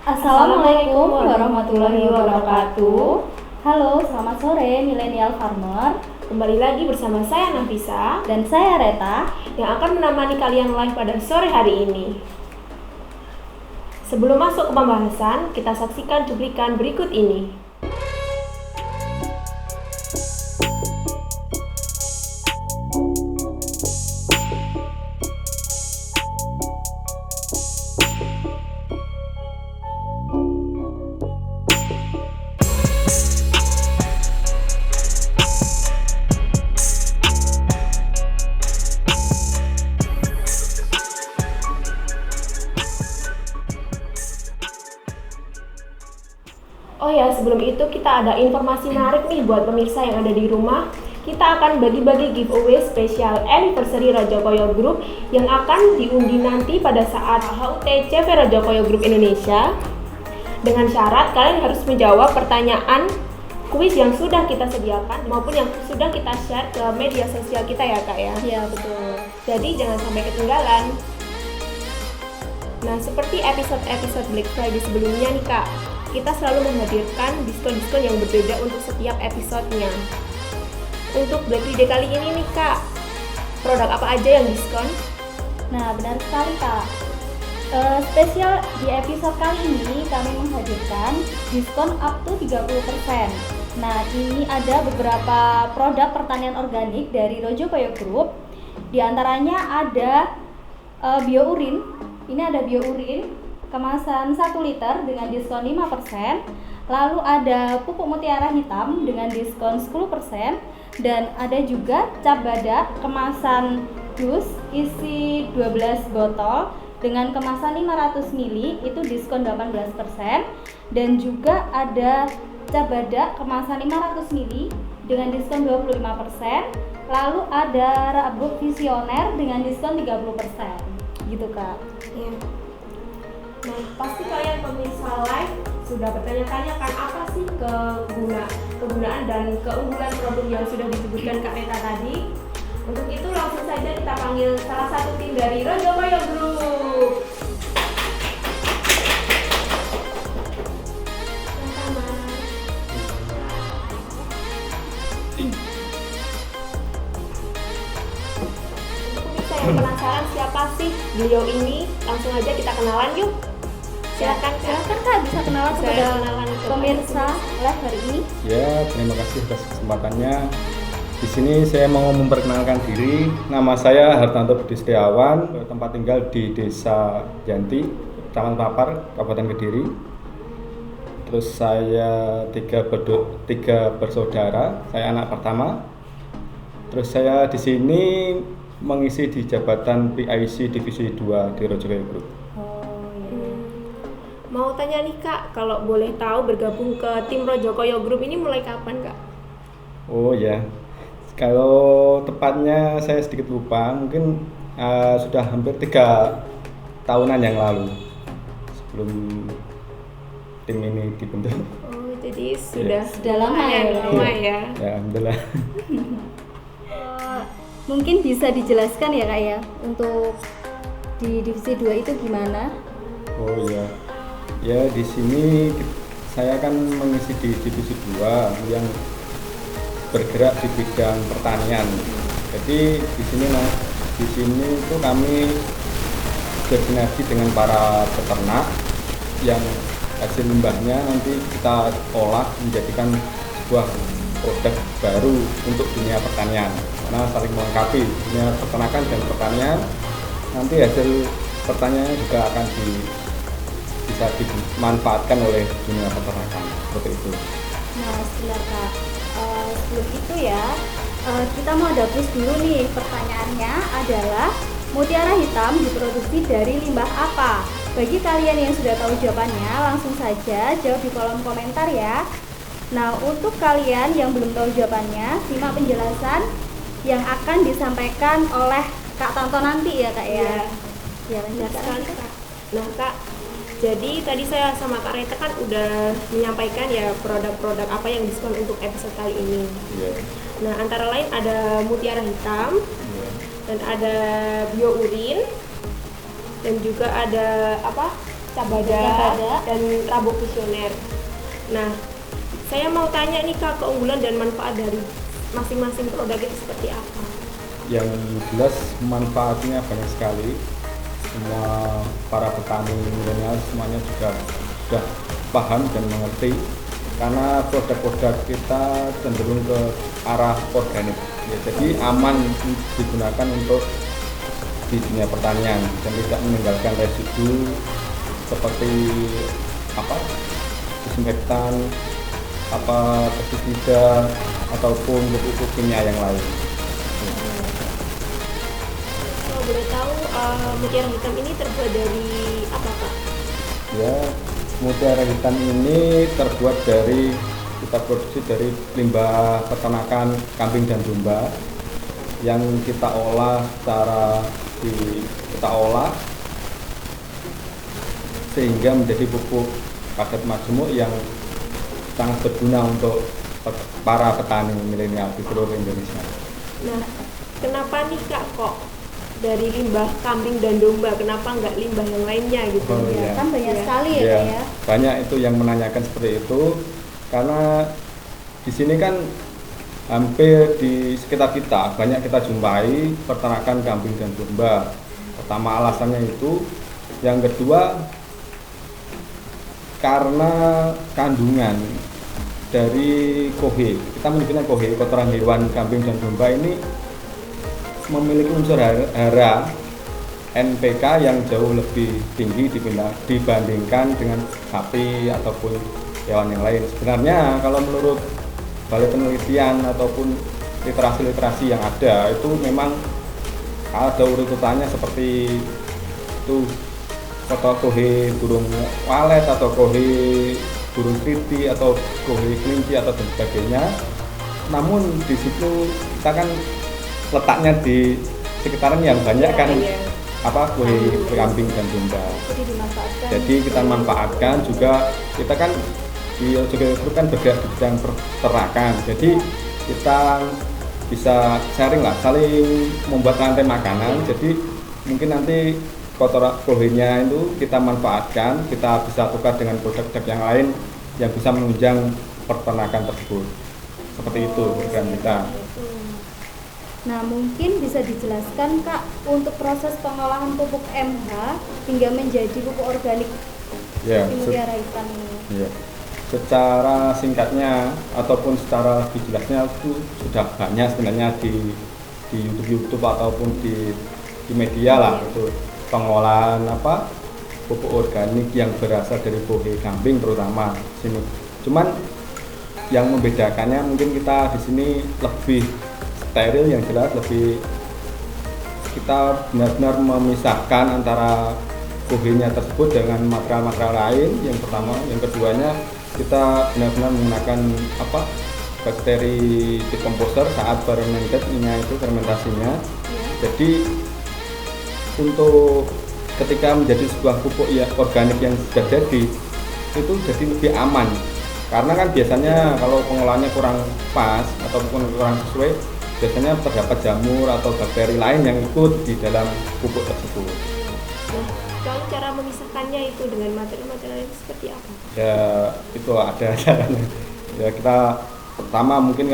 Assalamualaikum warahmatullahi wabarakatuh. Halo, selamat sore Millennial Farmer. Kembali lagi bersama saya Nafisa dan saya Reta yang akan menemani kalian live pada sore hari ini. Sebelum masuk ke pembahasan, kita saksikan cuplikan berikut ini. Oh ya, sebelum itu kita ada informasi menarik nih buat pemirsa yang ada di rumah. Kita akan bagi-bagi giveaway spesial anniversary Rajokoyo Group yang akan diundi nanti pada saat HUT CV Rajokoyo Group Indonesia. Dengan syarat kalian harus menjawab pertanyaan kuis yang sudah kita sediakan maupun yang sudah kita share ke media sosial kita ya Kak ya. Iya betul. Jadi jangan sampai ketinggalan. Nah, seperti episode-episode Black Friday sebelumnya nih Kak, kita selalu menghadirkan diskon-diskon yang berbeda untuk setiap episodenya. Untuk Black Friday kali ini nih Kak, produk apa aja yang diskon? Nah, benar sekali Kak. Spesial di episode kali ini kami menghadirkan diskon up to 30%. Nah, ini ada beberapa produk pertanian organik dari Rajokoyo Group. Di antaranya ada biourin. Ini ada biourin kemasan 1 liter dengan diskon 5%. Lalu ada pupuk mutiara hitam dengan diskon 10%. Dan ada juga cap badak kemasan dus isi 12 botol dengan kemasan 500 ml itu diskon 18%. Dan juga ada cap badak kemasan 500 ml dengan diskon 25%. Lalu ada rabuk visioner dengan diskon 30%. Gitu Kak. Ya. Nah, pasti kalian pemirsa live sudah bertanya-tanya kan apa sih kegunaan dan keunggulan produk yang sudah disebutkan Kak Reta tadi. Untuk itu langsung saja kita panggil salah satu tim dari Rajokoyo Group. Untuk pemirsa yang penasaran siapa sih beliau ini, langsung aja kita kenalan yuk. Silakan Kak, bisa kenalan kepada pemirsa live hari ini. Ya, terima kasih atas kesempatannya. Di sini saya mau memperkenalkan diri. Nama saya Hartanto Budi Setiawan, tempat tinggal di Desa Janti, Kecamatan Papar, Kabupaten Kediri. Terus saya tiga bersaudara, saya anak pertama. Terus saya di sini mengisi di jabatan PIC Divisi 2 di Rajokoyo Group. Mau tanya nih Kak, kalau boleh tahu bergabung ke tim Rajokoyo Group ini mulai kapan Kak? Oh ya, kalau tepatnya saya sedikit lupa, mungkin sudah hampir 3 tahunan yang lalu sebelum tim ini dibentuk. Oh, jadi sudah lama ya? Lama ya? Ya, alhamdulillah. Mungkin bisa dijelaskan ya Kak ya, untuk di divisi 2 itu gimana? Oh iya. Ya, di sini saya akan mengisi di divisi 2 yang bergerak di bidang pertanian. Jadi di sini itu kami bersinergi dengan para peternak yang hasil limbahnya nanti kita olah menjadikan sebuah produk baru untuk dunia pertanian. Karena saling melengkapi dunia peternakan dan pertanian. Nanti hasil pertaniannya juga akan bisa dimanfaatkan oleh dunia peternakan seperti itu. Nah, sebentar Kak. Sebelum itu ya, kita mau dapus dulu nih. Pertanyaannya adalah mutiara hitam diproduksi dari limbah apa? Bagi kalian yang sudah tahu jawabannya, langsung saja jawab di kolom komentar ya. Nah, untuk kalian yang belum tahu jawabannya, simak penjelasan yang akan disampaikan oleh Kak Tanto nanti ya Kak ya. Ya, lanjut Kak. Nah Kak, jadi tadi saya sama Kak Reta kan udah menyampaikan ya produk-produk apa yang diskon untuk episode kali ini. Yeah. Nah, antara lain ada mutiara hitam, dan ada biourin, dan juga ada apa? Cabada, dan Rabuk Visioner. Nah, saya mau tanya nih Kak, keunggulan dan manfaat dari masing-masing produk itu seperti apa? Yang jelas manfaatnya banyak sekali. Semua para petani milenial semuanya juga sudah paham dan mengerti, karena produk-produk kita cenderung ke arah organik ya, jadi aman digunakan untuk di dunia pertanian dan tidak meninggalkan residu seperti disinfektan, pestisida ataupun pupuk kimia yang lain. Kalau boleh tahu, mutiara hitam ini terbuat dari apa Kak? Ya, mutiara hitam ini terbuat dari, kita produksi dari limbah peternakan kambing dan domba yang kita olah sehingga menjadi pupuk padat majemuk yang sangat berguna untuk para petani milenial di seluruh Indonesia. Nah, kenapa nih Kak kok dari limbah kambing dan domba, kenapa nggak limbah yang lainnya gitu? Oh, Ya, iya. kan banyak Iya. sekali ya, Ya, Kak, ya. banyak itu yang menanyakan seperti itu, karena di sini kan hampir di sekitar kita banyak kita jumpai peternakan kambing dan domba. Pertama alasannya itu, yang kedua karena kandungan dari kohe, kita menyebutnya kohe, kotoran hewan kambing dan domba ini memiliki unsur hara NPK yang jauh lebih tinggi dibandingkan dengan sapi ataupun hewan yang lain. Sebenarnya kalau menurut balai penelitian ataupun literasi yang ada, itu memang ada urutannya seperti itu, kohe burung walet atau kohe burung kriti atau kohe kelinci atau dan sebagainya. Namun di situ kita kan letaknya di sekitaran yang banyak kan kohe kambing dan domba. Jadi dimanfaatkan. Jadi kita manfaatkan juga, kita kan di Ojogoyo Group kan bergerak di bidang peternakan. Jadi kita bisa sharing lah, saling membuat rantai makanan. Jadi mungkin nanti kotoran kohenya itu kita manfaatkan, kita bisa tukar dengan produk-produk yang lain yang bisa menunjang peternakan tersebut. Seperti itu program kita. Nah, mungkin bisa dijelaskan Kak untuk proses pengolahan pupuk MH hingga menjadi pupuk organik Ya, di mutiara hitam ini. ya. Secara singkatnya ataupun secara lebih jelasnya itu sudah banyak sebenarnya di YouTube ataupun di media lah, itu pengolahan pupuk organik yang berasal dari kohe kambing terutama sini. Cuman yang membedakannya mungkin kita di sini lebih steril, yang jelas lebih, kita benar-benar memisahkan antara kohenya tersebut dengan material-material lain. Yang pertama, yang keduanya kita benar-benar menggunakan bakteri decomposer saat fermentasinya. Jadi untuk ketika menjadi sebuah pupuk organik yang sudah jadi, itu jadi lebih aman, karena kan biasanya kalau pengolahannya kurang pas ataupun kurang sesuai, biasanya terdapat jamur atau bakteri lain yang ikut di dalam pupuk tersebut. Nah, kalau cara memisahkannya itu dengan materi-materi itu seperti apa? Ya itu ada caranya. Ya kita pertama mungkin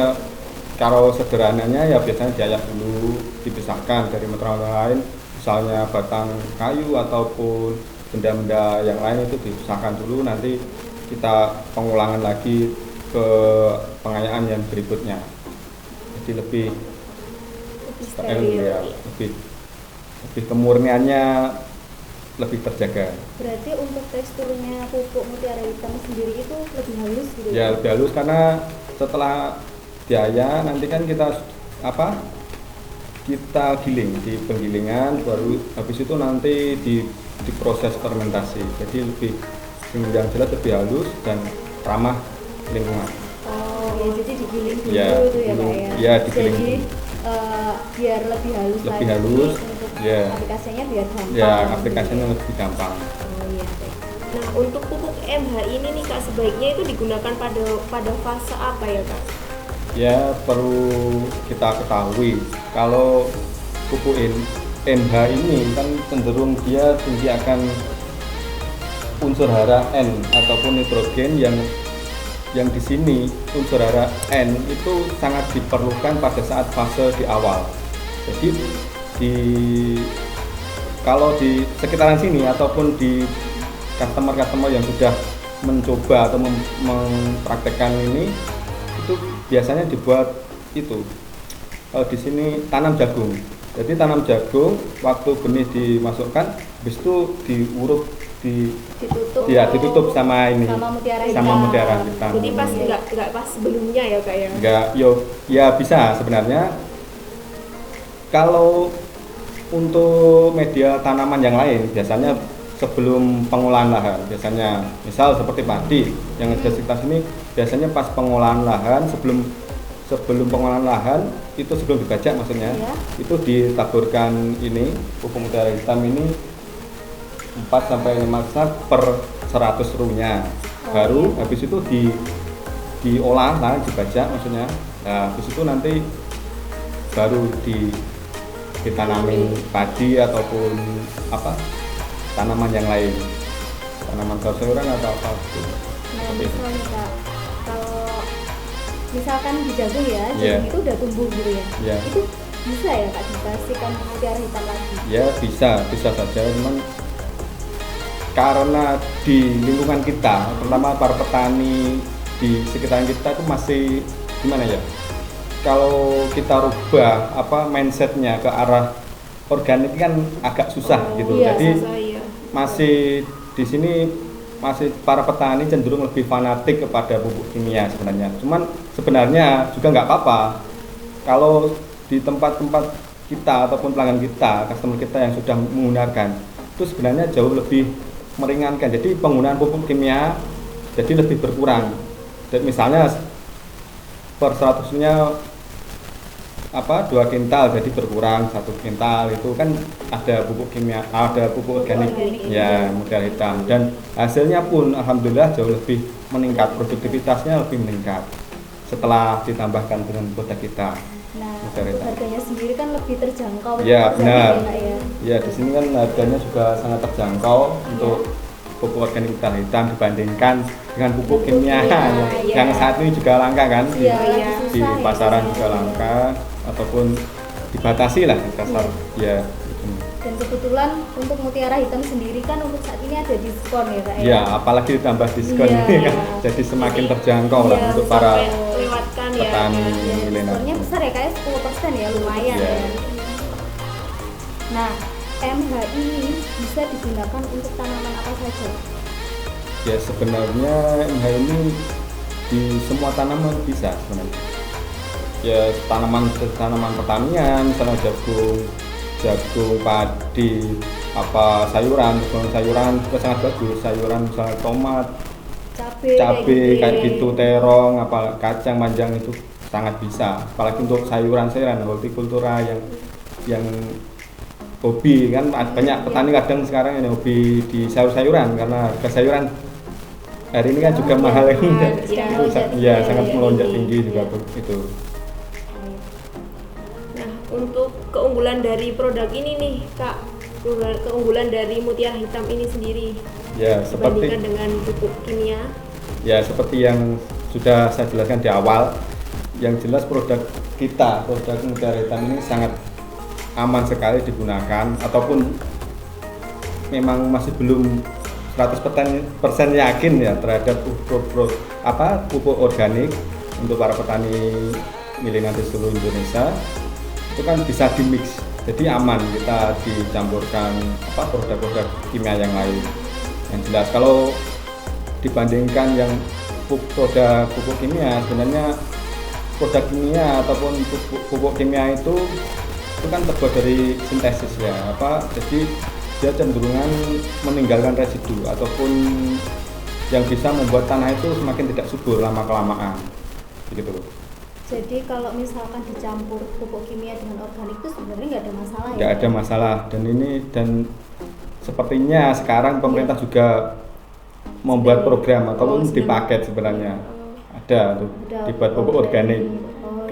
kalau sederhananya ya biasanya diayak dulu, dipisahkan dari material lain, misalnya batang kayu ataupun benda-benda yang lain itu dipisahkan dulu, nanti kita pengulangan lagi ke pengayaan yang berikutnya. Jadi lebih steril, ya, lebih kemurniannya lebih terjaga. Berarti untuk teksturnya pupuk mutiara hitam sendiri itu lebih halus gitu Ya lebih halus, karena setelah diayak nanti kan kita giling di penggilingan, baru habis itu nanti diproses fermentasi. Jadi yang jelas lebih halus dan ramah lingkungan. Oh ya, jadi digiling dulu Ya, itu ya Kak ya. ya, digiling Jadi dulu. Biar lebih halus Lebih lagi halus, untuk ya. aplikasinya biar gampang. Ya, aplikasinya lebih gampang. Oh iya. Nah, untuk pupuk MH ini nih Kak, sebaiknya itu digunakan pada fase apa ya Kak? Ya, perlu kita ketahui kalau pupuk MH ini kan cenderung dia tinggi akan unsur hara N ataupun nitrogen yang di sini unsur hara N itu sangat diperlukan pada saat fase di awal. Jadi kalau di sekitaran sini ataupun di customer yang sudah mencoba atau mempraktekkan ini, itu biasanya dibuat itu. Kalau di sini tanam jagung. Jadi tanam jagung, waktu benih dimasukkan, habis itu diuruk ditutup sama ini, sama mutiara hitam. Jadi pas nggak pas sebelumnya ya Kak ya? Nggak, ya bisa sebenarnya. Kalau untuk media tanaman yang lain, biasanya sebelum pengolahan lahan, biasanya misal seperti padi yang ada sekitar sini, biasanya pas pengolahan lahan, sebelum pengolahan lahan itu sebelum dibajak maksudnya, itu ditaburkan ini pupuk mutiara hitam ini 4-5 sak per 100 runya. Baru habis itu diolah lah, dibajak maksudnya. Nah, habis itu nanti baru ditanamin padi ataupun tanaman yang lain, tanaman sayuran atau apa gitu. Nah, misalnya Kak, kalau misalkan di jagung ya, jagung itu udah tumbuh gitu ya, itu bisa ya Kak dikasihkan mutiara hitam lagi? Ya bisa saja, cuman karena di lingkungan kita, terutama para petani di sekitaran kita itu masih gimana ya? Kalau kita rubah mindsetnya ke arah organik kan agak susah gitu. Iya, jadi susah, iya. Masih di sini para petani cenderung lebih fanatik kepada pupuk kimia sebenarnya. Cuman sebenarnya juga nggak apa-apa kalau di tempat-tempat kita ataupun pelanggan kita, customer kita yang sudah menggunakan, itu sebenarnya jauh lebih meringankan. Jadi penggunaan pupuk kimia jadi lebih berkurang. Dan misalnya per 100-nya 2 kintal jadi berkurang 1 kintal, itu kan ada pupuk kimia, ada pupuk organik ya, mutiara hitam, dan hasilnya pun alhamdulillah jauh lebih meningkat, produktivitasnya lebih meningkat setelah ditambahkan dengan produk kita. Nah, untuk harganya sendiri kan lebih terjangkau. Ya benar. Ya di sini kan harganya juga sangat terjangkau untuk pupuk organik mutiara hitam dibandingkan dengan pupuk kimia yang saat ini juga langka kan, di pasaran juga langka ataupun dibatasi lah di pasar ya. Dan kebetulan untuk mutiara hitam sendiri kan untuk saat ini ada diskon ya Kak ya. Ya, apalagi ditambah diskon ini kan jadi semakin terjangkau lah untuk para petani milenial. Diskonnya besar ya kayak 10% ya, lumayan ya. Nah, MHI ini bisa digunakan untuk tanaman apa saja? Ya sebenarnya MHI ini di semua tanaman bisa sebenarnya. Ya tanaman pertanian, misalnya jagung, padi, sayuran juga sangat bagus. Sayuran misalnya tomat, cabai kayak gitu, terong, kacang panjang itu sangat bisa. Apalagi untuk sayuran hortikultura yang hobi kan, banyak petani kadang sekarang yang hobi di sayuran karena harga sayuran hari ini kan juga mahal ya, sangat melonjak tinggi juga itu. Nah, untuk keunggulan dari produk ini nih Kak, keunggulan dari mutiara hitam ini sendiri ya dibandingkan dengan pupuk kimia. Ya seperti yang sudah saya jelaskan di awal, yang jelas produk mutiara hitam ini sangat aman sekali digunakan, ataupun memang masih belum 100% yakin ya terhadap pupuk organik untuk para petani milenial di seluruh Indonesia. Itu kan bisa dimix, jadi aman kita dicampurkan produk-produk kimia yang lain. Yang jelas kalau dibandingkan yang produk pupuk kimia, sebenarnya produk kimia ataupun pupuk kimia itu kan terbuat dari sintesis ya, jadi dia cenderungan meninggalkan residu ataupun yang bisa membuat tanah itu semakin tidak subur lama kelamaan begitu. Jadi kalau misalkan dicampur pupuk kimia dengan organik itu sebenarnya nggak ada masalah ya? Nggak ada masalah, dan sepertinya sekarang pemerintah juga membuat program ataupun di paket sebenarnya ada tuh dibuat pupuk organik.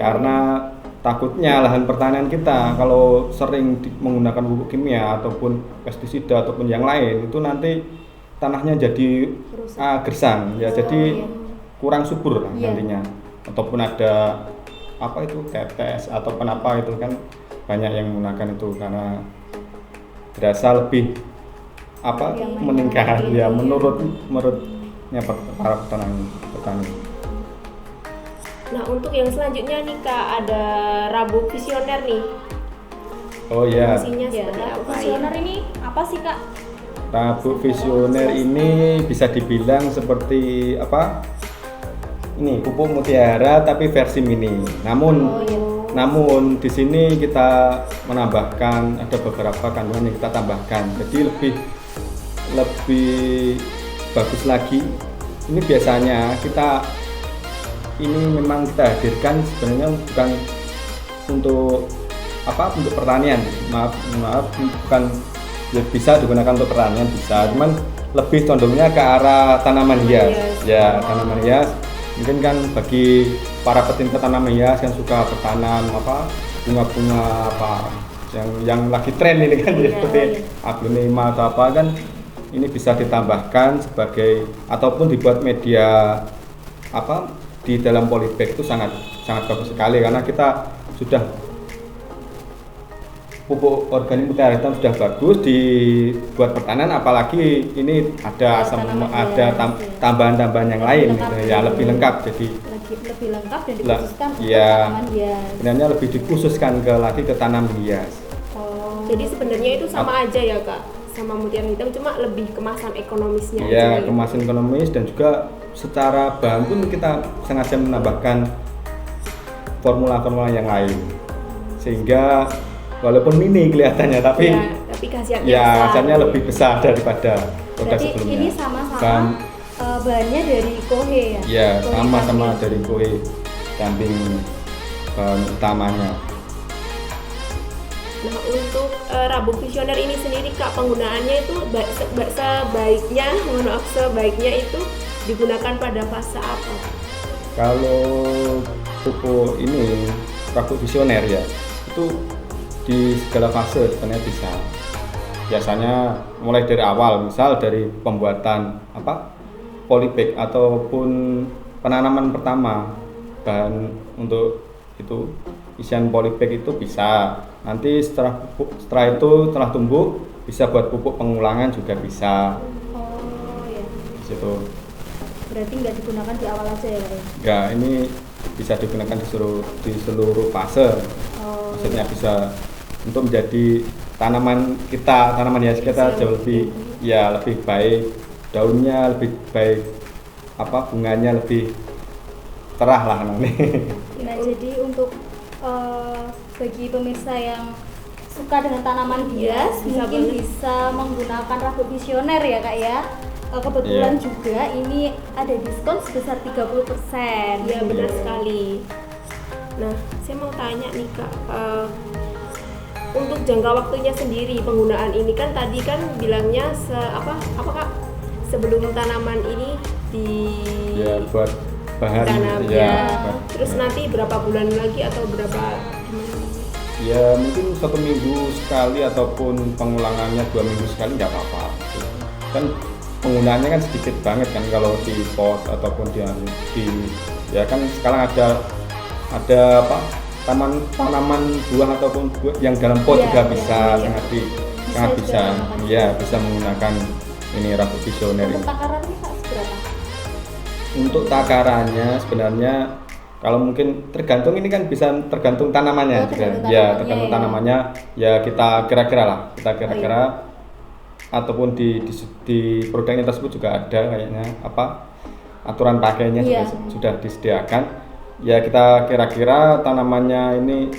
Karena takutnya lahan pertanian kita kalau sering menggunakan pupuk kimia ataupun pestisida ataupun yang lain itu nanti tanahnya jadi Rusak. gersang ya, Oh, jadi iya. kurang subur lah Iya. nantinya, ataupun ada apa itu tetes atau apa itu kan banyak yang menggunakan itu karena berasa lebih apa Yang meningkat banyak, ya iya. menurutnya para petani. Nah, untuk yang selanjutnya nih Kak, ada rabuk visioner nih. Oh ya, Fungsinya Ya, seperti rabuk apa ya? visioner ini apa sih Kak? rabuk visioner ini bisa dibilang seperti apa? Ini pupuk mutiara tapi versi mini. Namun di sini kita menambahkan ada beberapa kandungan yang kita tambahkan. Jadi lebih bagus lagi. Ini biasanya ini memang kita hadirkan sebenarnya bukan untuk untuk pertanian. Maaf bukan ya, bisa digunakan untuk pertanian bisa, cuman lebih condongnya ke arah tanaman hias. Ya, tanaman hias. Mungkin kan bagi para pecinta tanaman hias yang suka bertanam bunga-bunga yang lagi tren ini kan seperti aglonema atau apa kan, ini bisa ditambahkan sebagai ataupun dibuat media di dalam polybag itu sangat bagus sekali karena kita sudah pupuk organik mutiara hitam sudah bagus dibuat pertanian, apalagi ini ada tambahan-tambahan yang lain gitu ya, lebih lengkap jadi Lebih lengkap dan dikhususkan untuk ya, tanaman hias. sebenarnya lebih dikhususkan lagi ke tanaman hias. Jadi sebenarnya itu sama aja ya Kak, sama mutiara hitam, cuma lebih kemasan ekonomisnya aja. Ya, kemasan ekonomis dan juga secara bahan pun kita sengaja menambahkan formula-formula yang lain sehingga walaupun mini kelihatannya tapi khasiatnya lebih besar daripada produk Berarti sebelumnya. ini sama-sama bahannya dari Kohe ya? Ya, Kohe sama-sama kambing. dari kue kambing bahan utamanya. Nah, untuk rabuk visioner ini sendiri Kak, penggunaannya itu sebaiknya itu digunakan pada fase apa? Kalau pupuk ini rabuk visioner ya, itu di segala fase sebenarnya bisa. Biasanya mulai dari awal, misal dari pembuatan polybag ataupun penanaman pertama, bahan untuk itu isian polybag itu bisa. Nanti setelah itu setelah tumbuh bisa buat pupuk pengulangan juga bisa. Oh ya. Di situ. Berarti nggak digunakan di awal aja ya Pak? Enggak, ini bisa digunakan di seluruh fase. Maksudnya bisa untuk menjadi tanaman hias kita jauh lebih baik, daunnya lebih baik, bunganya lebih cerah lah nanti. Nah, jadi untuk bagi pemirsa yang suka dengan tanaman hias bisa menggunakan rabuk visioner ya Kak ya. Kebetulan juga ini ada diskon sebesar 30%. Iya, benar sekali. Nah, saya mau tanya nih Kak, untuk jangka waktunya sendiri penggunaan ini kan tadi kan bilangnya Kak, sebelum tanaman ini buat bahan tanam terus ya. nanti berapa bulan lagi atau berapa ya mungkin 1 minggu sekali ataupun pengulangannya 2 minggu sekali nggak apa-apa kan penggunaannya kan sedikit banget kan kalau di pot ataupun di ya kan sekarang ada tanaman buah ataupun buah yang dalam pot juga bisa sangat bisa ya bisa menggunakan ini rabuk visioner Untuk ini. takarannya Kak seberapa? Untuk takarannya sebenarnya kalau mungkin tergantung ini kan bisa tergantung tanamannya juga. Tergantung tanamannya ya kita kira-kira ataupun di produknya tersebut juga ada kayaknya aturan pakainya sudah disediakan. Ya kita kira-kira tanamannya ini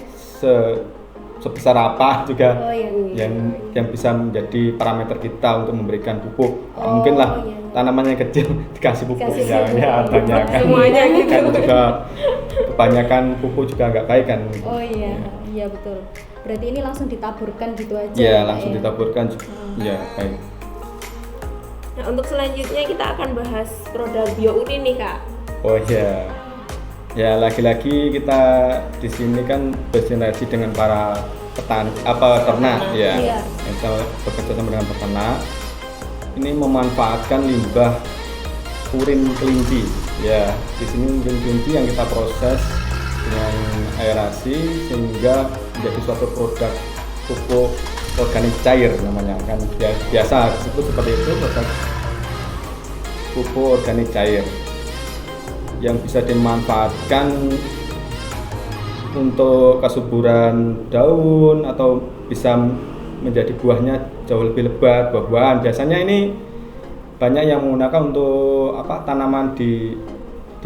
sebesar apa juga yang bisa menjadi parameter kita untuk memberikan pupuk. Mungkin lah tanamannya kecil dikasih pupuk ya banyak kan semuanya gitu. Kan juga kebanyakan pupuk juga nggak baik kan. Iya betul. Berarti ini langsung ditaburkan gitu aja. Iya, langsung ditaburkan. Ya, baik. Nah, untuk selanjutnya kita akan bahas produk biourin nih Kak. Oh iya. Ya, lagi-lagi kita di sini kan bersinergi dengan para ternak ya. Yang bekerja sama dengan peternak. ini memanfaatkan limbah urin kelinci. Ya, di sini urin kelinci yang kita proses dengan aerasi sehingga menjadi suatu produk pupuk organik cair namanya, kan biasa disebut seperti itu, produk pupuk organik cair yang bisa dimanfaatkan untuk kesuburan daun atau bisa menjadi buahnya jauh lebih lebat, buah-buahan. Biasanya ini banyak yang menggunakan untuk tanaman di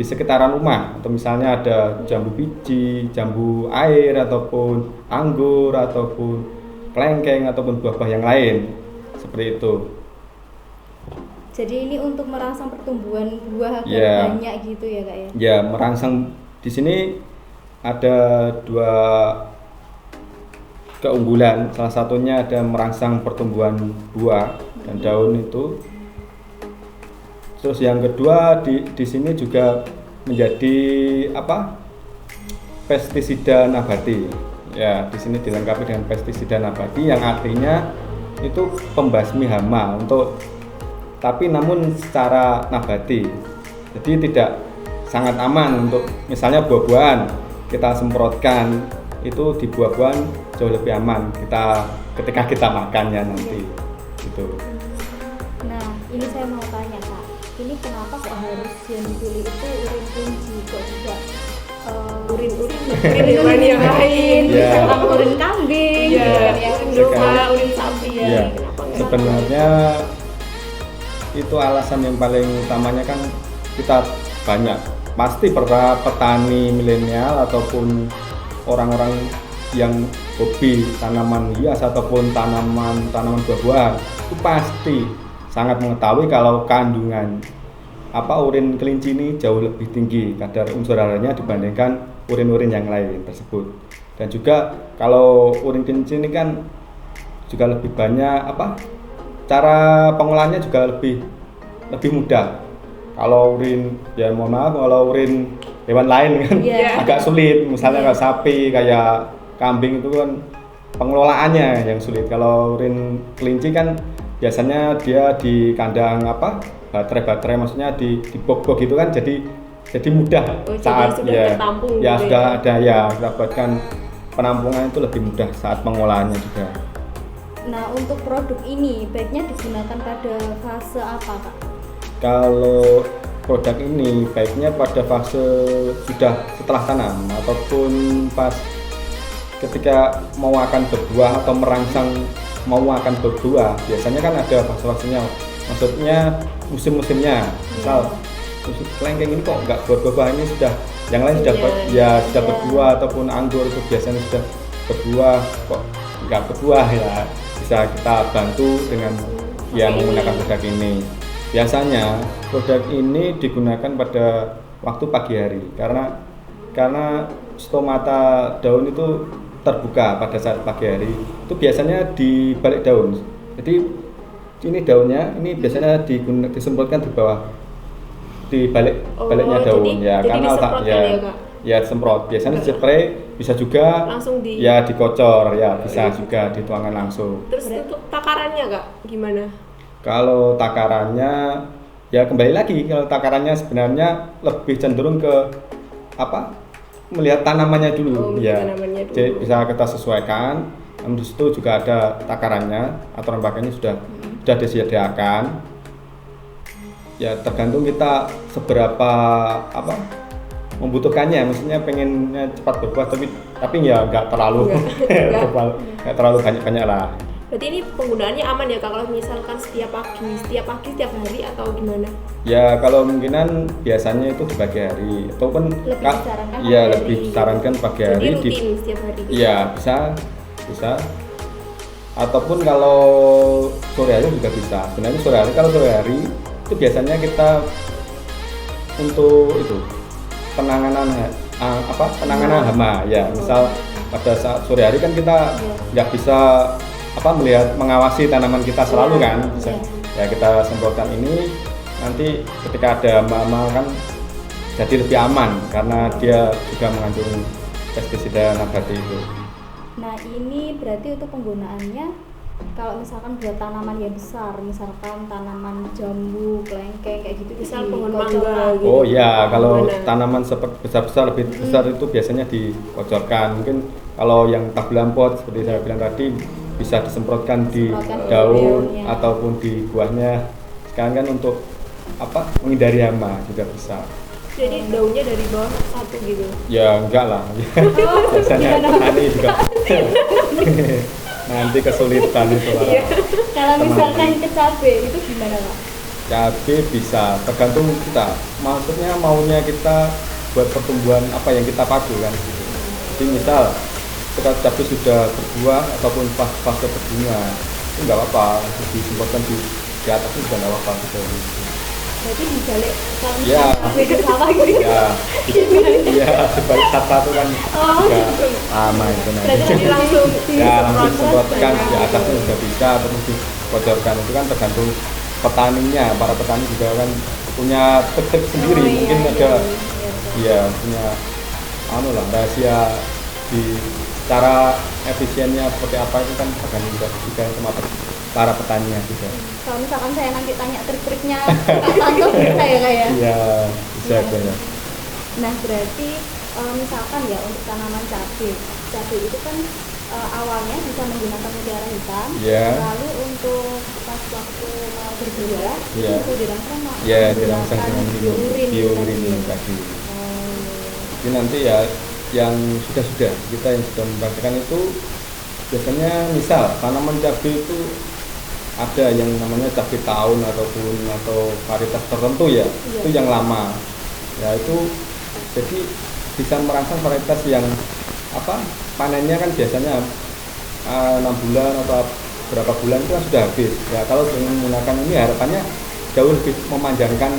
sekitaran rumah, atau misalnya ada jambu biji, jambu air, ataupun anggur, ataupun kelengkeng, ataupun buah-buah yang lain seperti itu. Jadi ini untuk merangsang pertumbuhan buah agar banyak gitu ya Kak ya? Ya, merangsang. Di sini ada 2 keunggulan. Salah satunya ada merangsang pertumbuhan buah dan daun itu. Terus yang kedua di sini juga menjadi pestisida nabati. Ya, di sini dilengkapi dengan pestisida nabati yang artinya itu pembasmi hama tapi namun secara nabati. Jadi tidak sangat aman untuk misalnya buah-buahan kita semprotkan, itu di buah-buahan jauh lebih aman ketika kita makannya nanti gitu. Nah, ini saya mau tanya Kak, ini kenapa kok harus yang dipilih itu urin kelinci, kok juga urin yang lain, Ya. sama urin kambing, urin domba, urin sapi Ya, kenapa enggak? sebenarnya itu alasan yang paling utamanya kan kita banyak pasti para petani milenial ataupun orang-orang yang hobi tanaman hias ataupun tanaman buah-buahan itu pasti sangat mengetahui kalau kandungan urin kelinci ini jauh lebih tinggi kadar unsur haranya dibandingkan urin-urin yang lain tersebut. Dan juga kalau urin kelinci ini kan juga lebih banyak cara pengolahannya juga lebih mudah. Kalau urin, ya mohon maaf, kalau urin hewan lain kan agak sulit. Misalnya kayak sapi, kayak kambing itu kan pengelolaannya yang sulit. Kalau urin kelinci kan biasanya dia di kandang baterai, maksudnya di box gitu kan, jadi mudah saat sudah tertampung sudah ada dapatkan penampungan itu lebih mudah saat pengolahannya juga. Nah, untuk produk ini baiknya digunakan pada fase apa Kak? Kalau produk ini baiknya pada fase sudah setelah tanam ataupun pas ketika mau akan berbuah atau merangsang mau akan berbuah. Biasanya kan ada fase-fasenya, maksudnya musim-musimnya. Misal musim kelengkeng ini kok nggak berbuah, ini sudah yang lain sudah sudah berbuah, ataupun anggur itu biasanya sudah berbuah kok nggak berbuah, ya bisa kita bantu dengan menggunakan produk ini. Biasanya produk ini digunakan pada waktu pagi hari karena stomata daun itu terbuka pada saat pagi hari. Itu biasanya di balik daun. Jadi ini daunnya ini biasanya disemprotkan di bawah, di baliknya daun. Jadi karena semprot. Biasanya spray, bisa juga langsung dikocor, bisa juga dituangkan langsung. Terus untuk takarannya Kak gimana? Kalau takarannya kembali lagi, kalau takarannya sebenarnya lebih cenderung ke melihat tanamannya dulu. Tanamannya dulu. Jadi bisa kita sesuaikan. Di situ juga ada takarannya, aturan pakainya sudah disediakan. Ya tergantung kita seberapa membutuhkannya, maksudnya pengennya cepat berbuah tapi nggak terlalu nggak terlalu banyak lah. Berarti ini penggunaannya aman ya Kak, kalau misalkan setiap pagi, setiap hari atau gimana? Ya kalau kemungkinan biasanya itu di pagi hari ataupun lebih disarankan pagi hari. Jadi rutin setiap hari? Iya bisa. Ataupun kalau sore hari juga bisa. Sebenarnya kalau sore hari itu biasanya kita untuk itu penanganan hama ya. Misal pada saat sore hari kan kita nggak bisa mengawasi tanaman kita selalu kan. Kita semprotkan ini, nanti ketika ada hama kan jadi lebih aman karena dia juga mengandung pestisida nabati itu. Nah, ini berarti untuk penggunaannya kalau misalkan buat tanaman yang besar, misalkan tanaman jambu, kelengkeng kayak gitu, Misal di pohon kocokan. mangga gitu. Oh ya, kalau Gimana? tanaman seperti besar-besar lebih besar itu biasanya dikocorkan. Mungkin kalau yang tabulan pot seperti saya bilang tadi bisa disemprotkan di Disemprotkan di daun daunnya. ataupun di buahnya. Sekarang kan untuk apa? Menghindari hama juga bisa. Jadi daunnya dari bawah satu gitu. Ya enggak lah. Biasanya gimana? petani juga nanti kesulitan itu lah. Kalau Teman-teman. misalkan ke cabai itu gimana Pak? Cabai bisa, tergantung kita. Maksudnya maunya kita buat pertumbuhan apa yang kita padu kan. Jadi misal ketika cabai sudah berbuah ataupun fase berbunga, itu nggak apa-apa, disemprotkan di atasnya juga nggak apa-apa gitu. Berarti dibalik kalau Ya. misalkan cabai itu sama gitu. Ya, iya dibalik satu kan Oh, juga gitu. sama itu Berarti nanti. nanti langsung Ya langsung disemprotkan disemprotkan. di atasnya juga bisa, terus dikocorkan itu kan tergantung petaninya. Para petani juga kan punya trik sendiri, Oh, iya, mungkin iya, ada iya. iya punya anu lah rahasia di cara efisiennya seperti apa itu kan tergantung juga sama para petaninya juga. Kalau misalkan saya nanti tanya trik-triknya Kak Santo bisa ya Kak ya? Iya bisa Iya. aja ya. Nah berarti misalkan ya untuk tanaman cabai itu kan awalnya bisa menggunakan mutiara hitam, Iya. lalu untuk pas waktu mau berbuah Iya. itu dirangsang Ya dirangsang dengan biourin biourin tadi. tadi. Oh, Jadi nanti ya yang sudah kita yang sudah mempraktikkan itu biasanya misal tanaman cabai itu ada yang namanya cabai tahun atau varietas tertentu ya, Iya. itu yang lama ya itu jadi bisa merangsang varietas yang apa panennya kan biasanya 6 bulan atau berapa bulan itu kan sudah habis ya. Kalau dengan menggunakan ini harapannya jauh lebih memanjangkan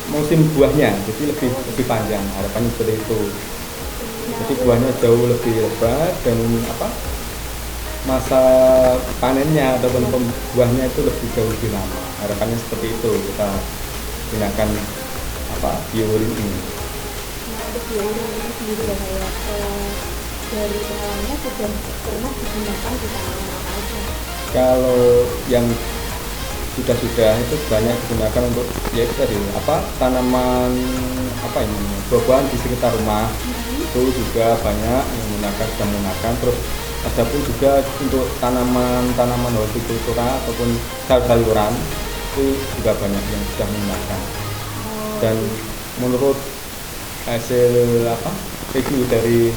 musim buahnya, jadi lebih panjang harapannya seperti itu. Jadi buahnya jauh lebih lebat dan apa masa panennya ataupun buahnya itu jauh lebih lama. Harapannya seperti itu kita gunakan apa biourin ini. Nah untuk biourin ini sendiri ya kayak dari pengalamannya sudah pernah digunakan di tanaman apa aja? Kalau yang sudah itu banyak digunakan untuk ya itu tadi apa tanaman apa ini buah-buahan di sekitar rumah itu juga banyak yang sudah menggunakan. Terus ada pun juga untuk tanaman hortikultura ataupun sayur-sayuran itu juga banyak yang sudah menggunakan. Dan menurut hasil apa review dari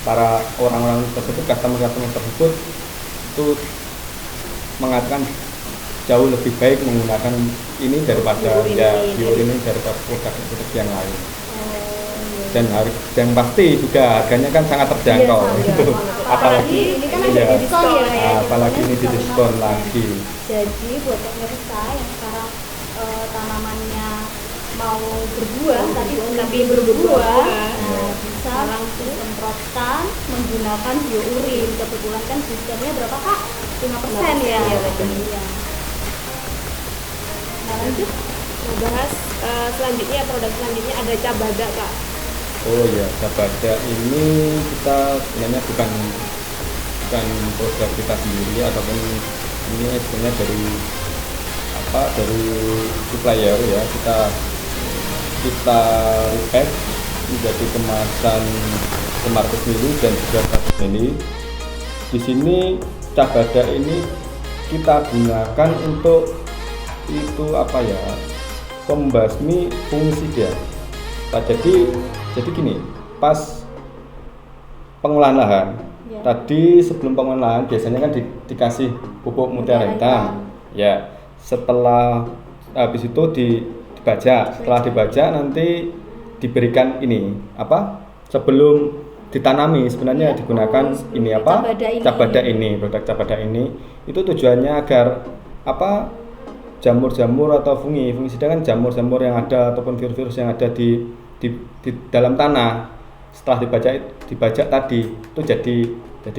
para orang-orang tersebut, customer tersebut itu mengatakan jauh lebih baik menggunakan ini daripada biourin ini daripada produk yang lain. Dan yang pasti juga harganya kan sangat terjangkau Iya, gitu. Apalagi ini kan ada iya. diskon ya kayak Apalagi ini didiskon lagi. Jadi buat pemirsa yang sekarang tanamannya mau berbuah tapi berbuah, nah, bisa langsung semprotkan menggunakan biourin. Kebetulan kan diskonnya berapa Kak? 5% ya. Iya, betul. Iya. Nah lanjut. Bahas selanjutnya produk selanjutnya ada Cabada Kak. Oh ya, Cabada ini kita sebenarnya bukan produk kita sendiri ataupun ini sebenarnya dari supplier ya, kita repack menjadi kemasan Semartis Mili dan juga Cabada Mili. Di sini Cabada ini kita gunakan untuk itu apa ya, pembasmi fungisida. Nah, jadi gini, pas pengolahan lahan Ya. tadi sebelum pengolahan lahan biasanya kan dikasih pupuk mutiara hitam. Ya, setelah habis itu dibajak. Setelah dibajak nanti diberikan ini apa? Sebelum ditanami sebenarnya Ya. digunakan ini apa? Cabada ini. Produk Cabada ini itu tujuannya agar apa? Jamur-jamur atau fungisida kan jamur-jamur yang ada ataupun virus-virus yang ada di dalam tanah setelah dibajak tadi itu jadi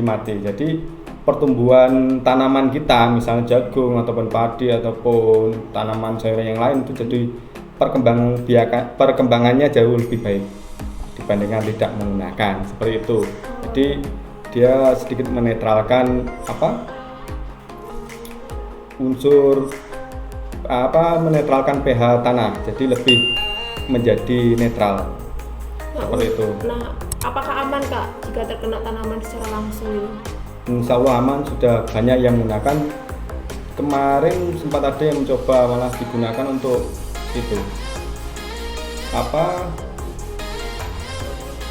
mati. Jadi pertumbuhan tanaman kita misalnya jagung ataupun padi ataupun tanaman sayuran yang lain itu jadi perkembangannya jauh lebih baik dibandingkan tidak menggunakan seperti itu. Jadi dia sedikit menetralkan apa unsur menetralkan pH tanah, jadi lebih menjadi netral. Seperti itu. Nah, apakah aman Kak jika terkena tanaman secara langsung ini? Insya Allah aman, sudah banyak yang menggunakan. Kemarin sempat ada yang mencoba malah digunakan untuk itu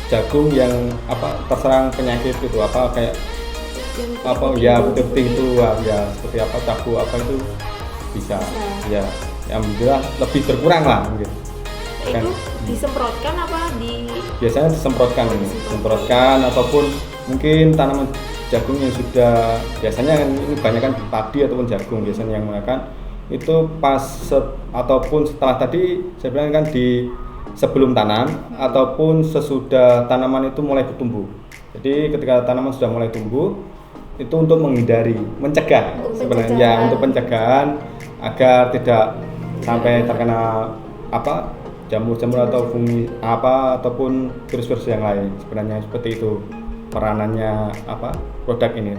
jagung yang terserang penyakit itu kayak putih-putih itu ya seperti cabu itu bisa. Ya alhamdulillah lebih berkurang lah mungkin. Nah, itu disemprotkan biasanya disemprotkan ataupun mungkin tanaman jagung yang sudah biasanya ini banyak kan padi ataupun jagung biasanya yang menggunakan itu ataupun setelah tadi saya bilang kan di sebelum tanam ataupun sesudah tanaman itu mulai bertumbuh. Jadi ketika tanaman sudah mulai tumbuh itu untuk mencegah sebenarnya untuk pencegahan agar tidak sampai terkena jamur-jamur atau fungi ataupun virus-virus yang lain. Sebenarnya seperti itu peranannya produk ini.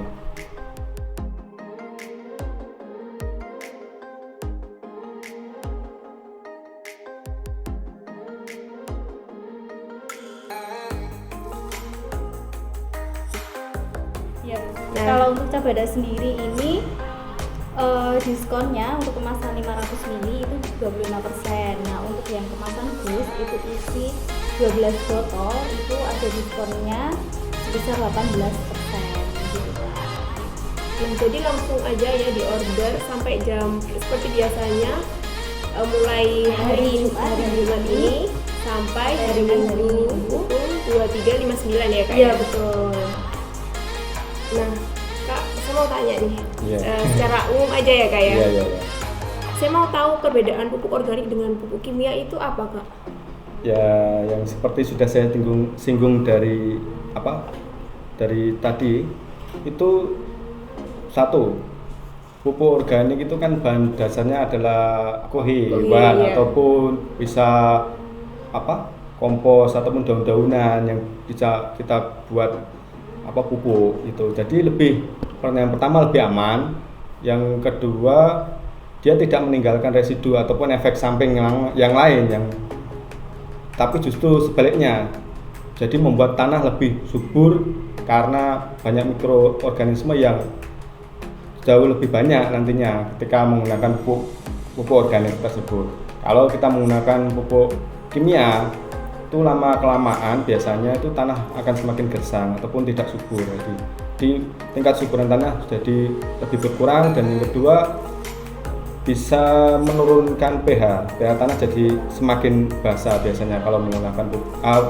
Ya, kalau untuk Cabada sendiri ini diskonnya untuk kemasan 500 ml itu 25%. Nah, untuk yang kemasan bus itu isi 12 botol itu ada diskonnya sebesar 18% gitu Kak. Jadi langsung aja ya di order sampai jam seperti biasanya mulai hari Jumat ini sampai hari Minggu pukul 23.59 ya Kak? Iya betul. Nah Kak, saya mau tanya nih, secara umum aja ya Kak ya? Iya. Saya mau tahu perbedaan pupuk organik dengan pupuk kimia itu apa Kak? Ya, yang seperti sudah saya singgung dari tadi itu satu, pupuk organik itu kan bahan dasarnya adalah hewan ataupun bisa kompos ataupun daun-daunan yang bisa kita buat pupuk itu. Jadi yang pertama lebih aman, yang kedua dia tidak meninggalkan residu ataupun efek samping yang lain tapi justru sebaliknya, jadi membuat tanah lebih subur karena banyak mikroorganisme yang jauh lebih banyak nantinya ketika menggunakan pupuk organik tersebut. Kalau kita menggunakan pupuk kimia itu lama kelamaan biasanya itu tanah akan semakin gersang ataupun tidak subur. Jadi tingkat suburan tanah jadi lebih berkurang, dan yang kedua bisa menurunkan pH tanah jadi semakin basah biasanya kalau menggunakan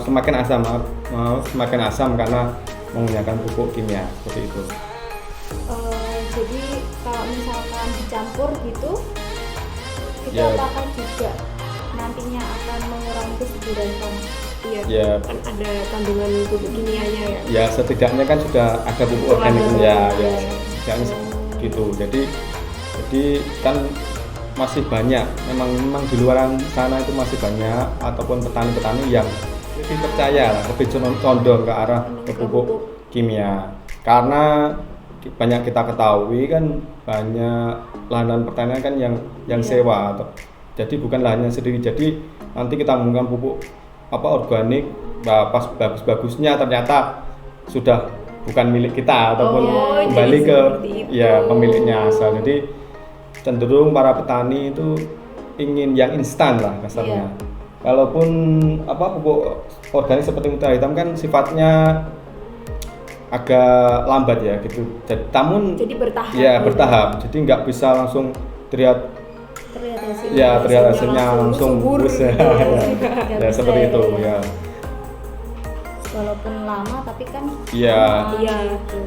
semakin asam karena menggunakan pupuk kimia seperti itu. Jadi kalau misalkan dicampur gitu itu apakah juga nantinya akan mengurangi kesuburan tanah? Iya, kan ada kandungan pupuk kimianya ya. Ya setidaknya kan sudah ada pupuk organiknya setidaknya gitu. Jadi kan masih banyak, memang di luar sana itu masih banyak ataupun petani-petani yang lebih percaya lebih condong ke arah pupuk kimia, karena banyak kita ketahui kan banyak lahan pertanian kan yang sewa jadi bukan lahannya sendiri. Jadi nanti kita menggunakan pupuk organik pas bagus-bagusnya ternyata sudah bukan milik kita ataupun kembali ke pemiliknya asal. Jadi cenderung para petani itu ingin yang instan lah kasarnya. Walaupun pupuk organik seperti mutiara hitam kan sifatnya agak lambat ya gitu. Jadi bertahap. Ya bertahap. Jadi nggak bisa langsung terlihat hasilnya langsung burus ya. Ya seperti itu ya. Walaupun lama tapi kan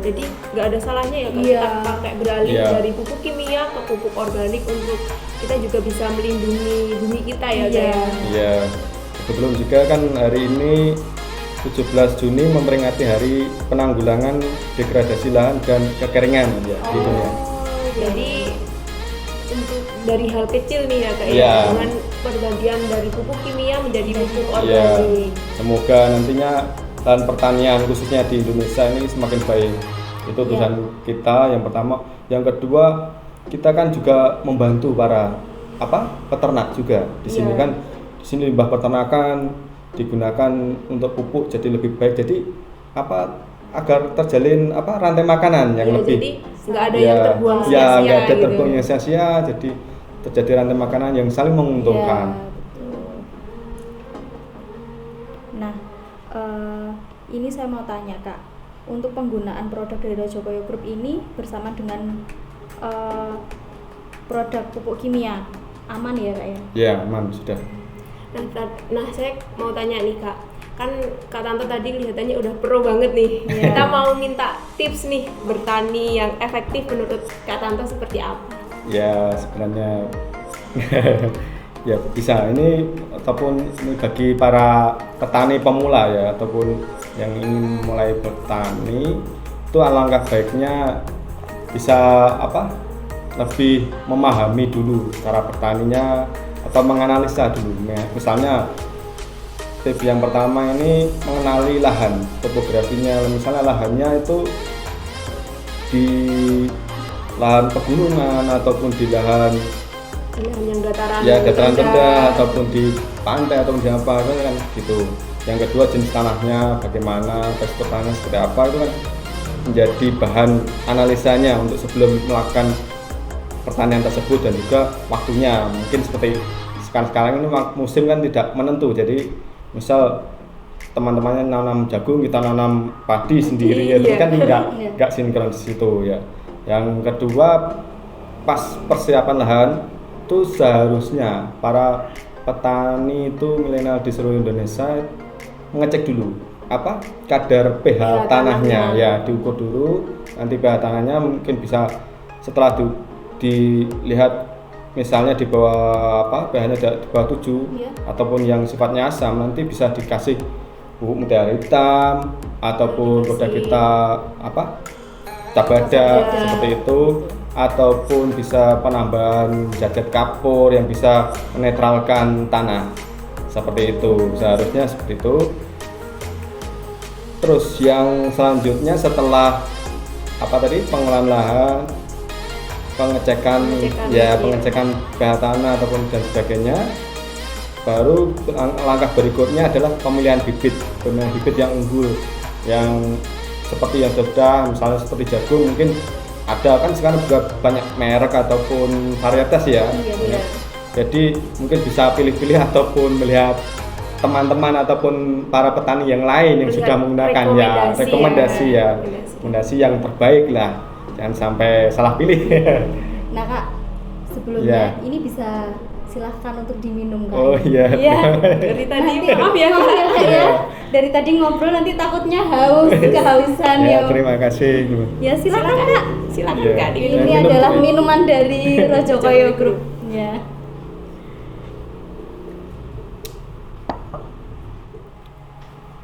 jadi nggak ada salahnya ya kalau kita pakai beralih dari pupuk kimia ke pupuk organik untuk kita juga bisa melindungi bumi kita ya. Iya. Sebelum juga kan hari ini 17 Juni memperingati Hari Penanggulangan Degradasi Lahan dan Kekeringan di dunia. Jadi untuk dari hal kecil nih ya Kak dengan pergantian dari pupuk kimia menjadi pupuk organik. Semoga nantinya lahan pertanian khususnya di Indonesia ini semakin baik. Itu tujuan kita yang pertama. Yang kedua, kita kan juga membantu para peternak juga. Di sini Iya. kan di sini limbah peternakan digunakan untuk pupuk jadi lebih baik. Jadi agar terjalin rantai makanan yang Iya, lebih jadi nggak ada yang terbuang ya sia-sia nggak ada gitu. terbuang yang sia-sia, jadi terjadi rantai makanan yang saling menguntungkan. Iya, betul. Nah, ini saya mau tanya Kak, untuk penggunaan produk dari Rajokoyo Group ini bersama dengan produk pupuk kimia, aman ya Kak ya? Ya aman sudah. Nah, saya mau tanya nih Kak, kan Kak Tanto tadi kelihatannya udah pro banget nih. Iya. Kita mau minta tips nih bertani yang efektif menurut Kak Tanto seperti apa? Ya sebenarnya ya bisa ini ataupun ini bagi para petani pemula ya ataupun yang ingin mulai bertani itu alangkah baiknya bisa lebih memahami dulu cara bertaninya atau menganalisa dulu. Misalnya tips yang pertama ini mengenali lahan topografinya, misalnya lahannya itu di lahan pegunungan ataupun di lahan Yang dataran dataran rendah ataupun di pantai ataupun di apa itu kan gitu. Yang kedua jenis tanahnya bagaimana, tekstur tanahnya seperti apa itu kan menjadi bahan analisanya untuk sebelum melakukan pertanian tersebut, dan juga waktunya mungkin seperti sekarang ini musim kan tidak menentu, jadi misal teman-temannya nanam jagung kita nanam padi sendiri ya, itu Iya. kan nggak sinkron di situ ya. Yang kedua pas persiapan lahan itu seharusnya para petani itu milenial di seluruh Indonesia mengecek dulu kadar pH tanahnya ya, diukur dulu, nanti pH tanahnya mungkin bisa setelah dilihat misalnya di bawah pH-nya di bawah 7 Iya. ataupun yang sifatnya asam, nanti bisa dikasih pupuk mutiara hitam ataupun produk kita Tabada seperti itu, ataupun bisa penambahan zat kapur yang bisa menetralkan tanah seperti itu, seharusnya seperti itu. Terus yang selanjutnya setelah pengolahan lahan, pengecekan pH tanah ataupun dan sebagainya, baru langkah berikutnya adalah pemilihan bibit yang unggul, yang seperti yang sudah misalnya seperti jagung, mungkin ada kan sekarang juga banyak merek ataupun varietas ya. Iya. Jadi mungkin bisa pilih-pilih ataupun melihat teman-teman ataupun para petani yang lain yang Melihat sudah menggunakan rekomendasi yang terbaik lah, jangan sampai salah pilih. Nah Kak, sebelumnya Iya. ini bisa silahkan untuk diminum Kak. Oh iya. Iya. Dari tadi Nanti- maaf ya Kak. Kak, ya. Dari tadi ngobrol nanti takutnya haus, kehausan Ya, ya. terima kasih. Ya silakan Kak. Silakan Iya. Kak Ini diminum. Minum. adalah minuman dari Rajokoyo Group. Ya.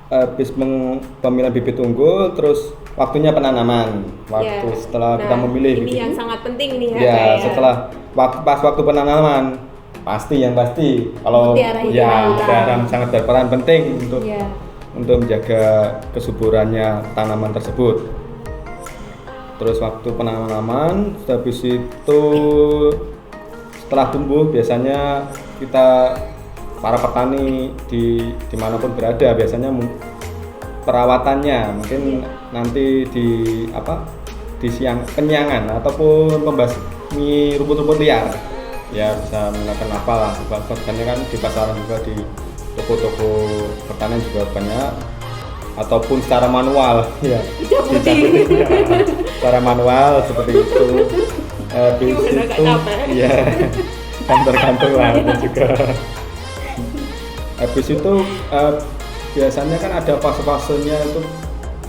Habis pemilihan bibit unggul, terus waktunya penanaman. Waktu Ya. setelah kita Nah, memilih ini bibit. yang sangat penting nih Ya, Kak, ya. setelah waktu penanaman yang pasti kalau Mutiara ya hitam. mutiara sangat berperan penting Ya. untuk menjaga kesuburannya tanaman tersebut. Terus waktu penanaman, habis itu setelah tumbuh biasanya kita para petani dimanapun berada biasanya perawatannya mungkin nanti di siang penyiangan ataupun pembasmi rumput-rumput liar ya, bisa menggunakan apalah, karena kan di pasaran juga, di toko-toko pertanian juga banyak, ataupun secara manual ya, dicabutin, ya, secara manual seperti itu. Habis Gimana, Kak, itu capek? ya kan tergantung lah itu juga. Habis itu biasanya kan ada fase-fasenya itu,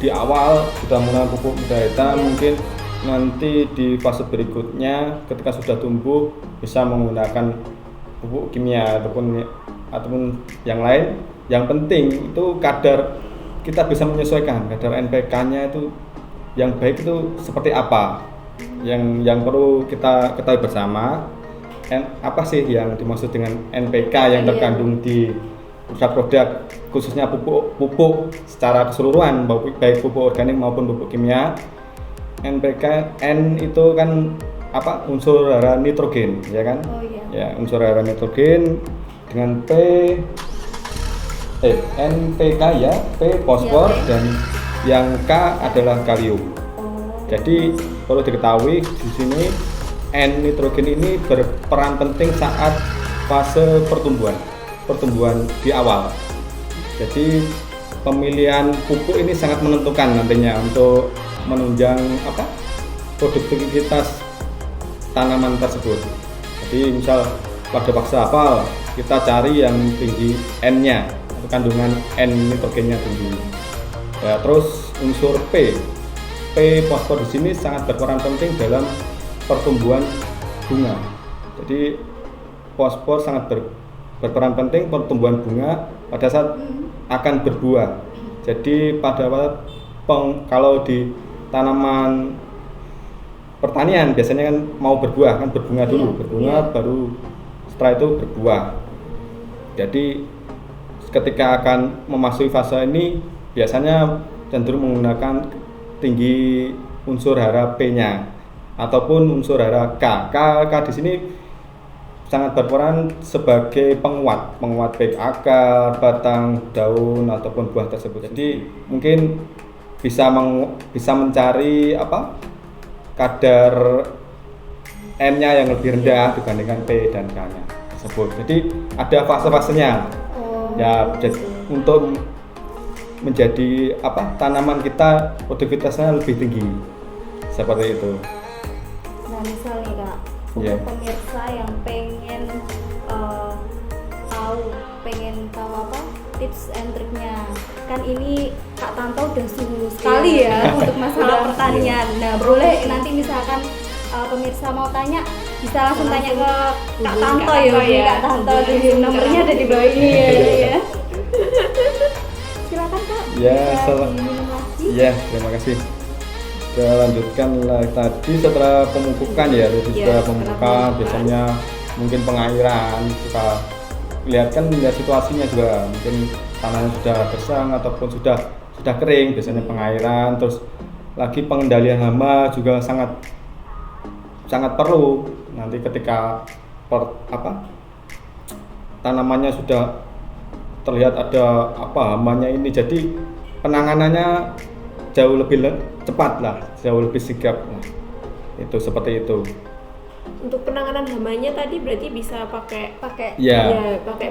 di awal sudah mulai pupuk mutiara hitam, mungkin nanti di fase berikutnya ketika sudah tumbuh bisa menggunakan pupuk kimia ataupun yang lain. Yang penting itu kadar, kita bisa menyesuaikan kadar NPK-nya itu yang baik itu seperti apa. Yang perlu kita ketahui bersama, apa sih yang dimaksud dengan NPK yang terkandung di produk-produk, khususnya pupuk secara keseluruhan, baik pupuk organik maupun pupuk kimia. NPK, N itu kan unsur hara nitrogen, ya kan? Oh iya. Ya, unsur hara nitrogen dengan NPK ya, P fosfor Iya, P. dan yang K adalah kalium. Oh. Jadi perlu diketahui di sini N nitrogen ini berperan penting saat fase pertumbuhan di awal. Jadi pemilihan pupuk ini sangat menentukan nantinya untuk menunjang produktivitas tanaman tersebut. Jadi misal pada fase awal kita cari yang tinggi N-nya atau kandungan N nitrogennya tinggi. Ya, terus unsur P fosfor di sini sangat berperan penting dalam pertumbuhan bunga. Jadi fosfor sangat berperan penting pertumbuhan bunga pada saat akan berbuah. Jadi kalau di tanaman pertanian biasanya kan mau berbuah kan berbunga dulu, berbunga baru setelah itu berbuah. Jadi ketika akan memasuki fase ini biasanya cenderung menggunakan tinggi unsur hara P-nya ataupun unsur hara K. K di sini sangat berperan sebagai penguat baik akar, batang, daun ataupun buah tersebut. Jadi mungkin bisa mencari kadar N-nya yang lebih rendah dibandingkan P dan K-nya tersebut. Jadi ada fase-fasenya. Ya, untuk menjadi tanaman kita produktivitasnya lebih tinggi. Seperti itu. Nah, misal nih Kak, untuk Yeah. pemirsa yang pengen tahu tips and triknya, kan ini Kak Tanto udah sungguh sekali ya untuk masalah pertanian. Nah, boleh nanti misalkan pemirsa mau tanya bisa langsung tanya ke Kak Tanto ya, Kak Tanto nomornya ada di bawah ini ya. Silakan Kak. Ya, diminum lagi. Ya, terima kasih. Kita lanjutkan tadi setelah pemupukan ya, setelah pemupukan biasanya mungkin pengairan, kita lihat kan ya situasinya juga, mungkin tanahnya sudah gersang ataupun sudah kering, biasanya pengairan, terus lagi pengendalian hama juga sangat perlu nanti ketika tanamannya sudah terlihat ada hamanya ini, jadi penanganannya jauh lebih cepat lah, jauh lebih sigap lah. Itu seperti itu. Untuk penanganan hamanya tadi berarti bisa pakai Ya. pakai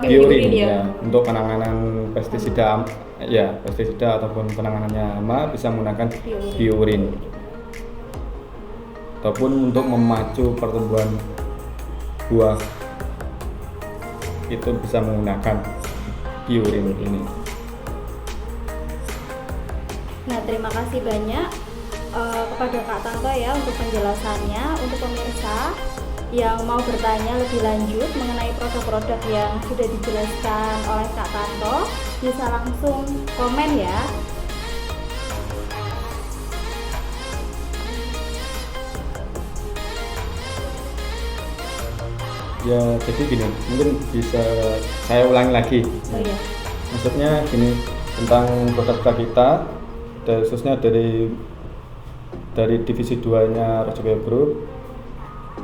biurin ya. Untuk penanganan pestisida ataupun penanganannya hama bisa menggunakan biurin. Ataupun untuk memacu pertumbuhan buah itu bisa menggunakan biurin ini. Nah, terima kasih banyak kepada Kak Tanto ya untuk penjelasannya. Untuk pemirsa yang mau bertanya lebih lanjut mengenai produk-produk yang sudah dijelaskan oleh Kak Tanto, bisa langsung komen ya. Ya, jadi gini, mungkin bisa saya ulangi lagi. Oh iya. Maksudnya gini, tentang produk kita, khususnya dari divisi 2-nya Rajogoyo Group,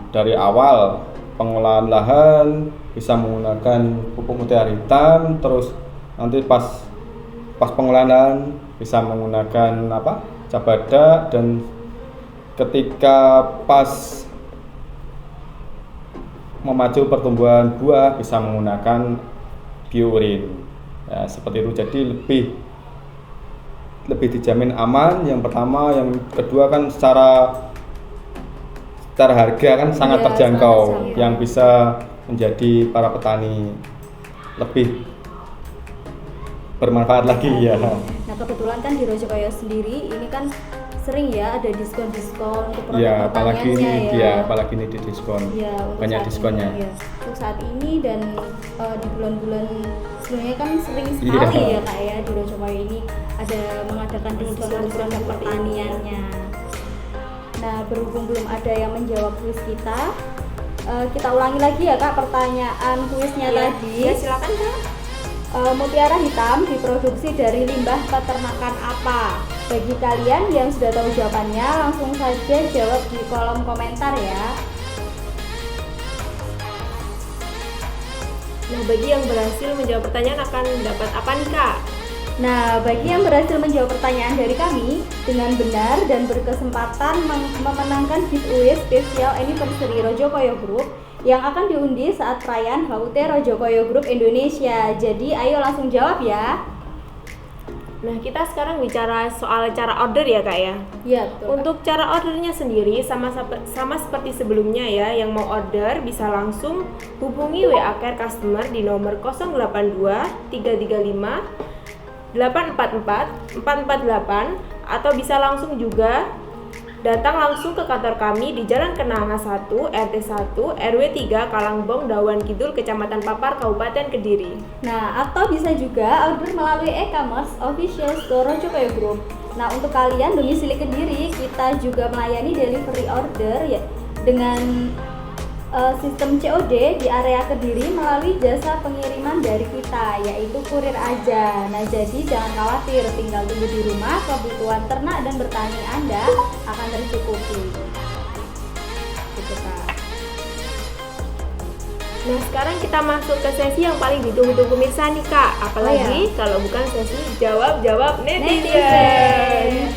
dari awal pengolahan lahan bisa menggunakan pupuk mutiara hitam, terus nanti pas pengolahan lahan bisa menggunakan cabada, dan ketika pas memacu pertumbuhan buah bisa menggunakan biurin. Ya, seperti itu. Jadi lebih dijamin aman. Yang pertama, yang kedua kan secara harga kan sangat terjangkau, yang bisa menjadi para petani lebih bermanfaat lagi ya. Nah, kebetulan kan di Rajogoyo sendiri ini kan sering ya ada diskon-diskon untuk produk Ya, apalagi pertaniannya ini di diskon. Ya, Banyak diskonnya. Ya. Untuk saat ini dan di bulan-bulan sebelumnya kan sering sekali ya Kak ya di Rajogoyo ini ada mengadakan diskon untuk produk pertaniannya. Nah, berhubung belum ada yang menjawab kuis kita ulangi lagi ya Kak pertanyaan kuisnya tadi. Ya, silakan Kak. Mutiara hitam diproduksi dari limbah peternakan apa? Bagi kalian yang sudah tahu jawabannya, langsung saja jawab di kolom komentar ya. Nah, bagi yang berhasil menjawab pertanyaan akan dapat apa nih Kak? Nah, bagi yang berhasil menjawab pertanyaan dari kami dengan benar dan berkesempatan memenangkan giveaway spesial anniversary Rojokoyo Group yang akan diundi saat perayaan HUT Rojokoyo Group Indonesia. Jadi ayo langsung jawab ya. Nah, kita sekarang bicara soal cara order ya Kak ya. Iya, betul. Untuk cara ordernya sendiri sama seperti sebelumnya ya. Yang mau order bisa langsung hubungi WA Care Customer di nomor 082 335 844 448 atau bisa langsung juga datang langsung ke kantor kami di Jalan Kenanga 1, RT 1, RW 3, Kalangbong, Dawan Kidul, Kecamatan Papar, Kabupaten Kediri. Nah, atau bisa juga order melalui e-commerce official store Rojokoyo Group. Nah, untuk kalian domisili Kediri, kita juga melayani delivery order ya dengan sistem COD di area Kediri melalui jasa pengiriman dari kita, yaitu kurir aja. Nah, jadi jangan khawatir, tinggal tunggu di rumah, kebutuhan ternak dan bertani Anda akan tercukupi. Gitu Kak. Nah, sekarang kita masuk ke sesi yang paling ditunggu-tunggu pemirsa nih Kak. Apalagi kalau bukan sesi jawab-jawab netizen.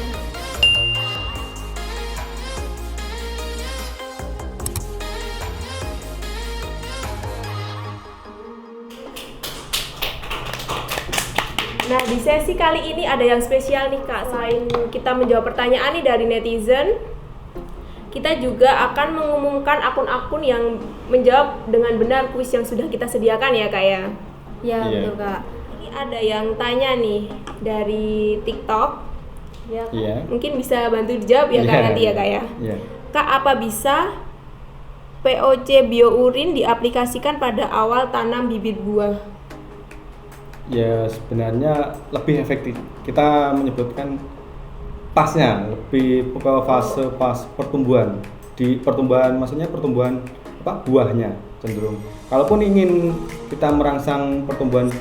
Nah, di sesi kali ini ada yang spesial nih Kak. Selain kita menjawab pertanyaan nih dari netizen, kita juga akan mengumumkan akun-akun yang menjawab dengan benar kuis yang sudah kita sediakan ya Kak ya. Ya, Iya. betul Kak. Ini ada yang tanya nih dari TikTok. Ya, Kak. Iya. Mungkin bisa bantu dijawab ya Kak Iya. nanti ya Kak ya. Iya. Kak, apa bisa POC biourin diaplikasikan pada awal tanam bibit buah? Ya sebenarnya lebih efektif. Kita menyebutkan pasnya lebih ke fase pas pertumbuhan. Di pertumbuhan maksudnya pertumbuhan buahnya cenderung. Kalaupun ingin kita merangsang pertumbuhan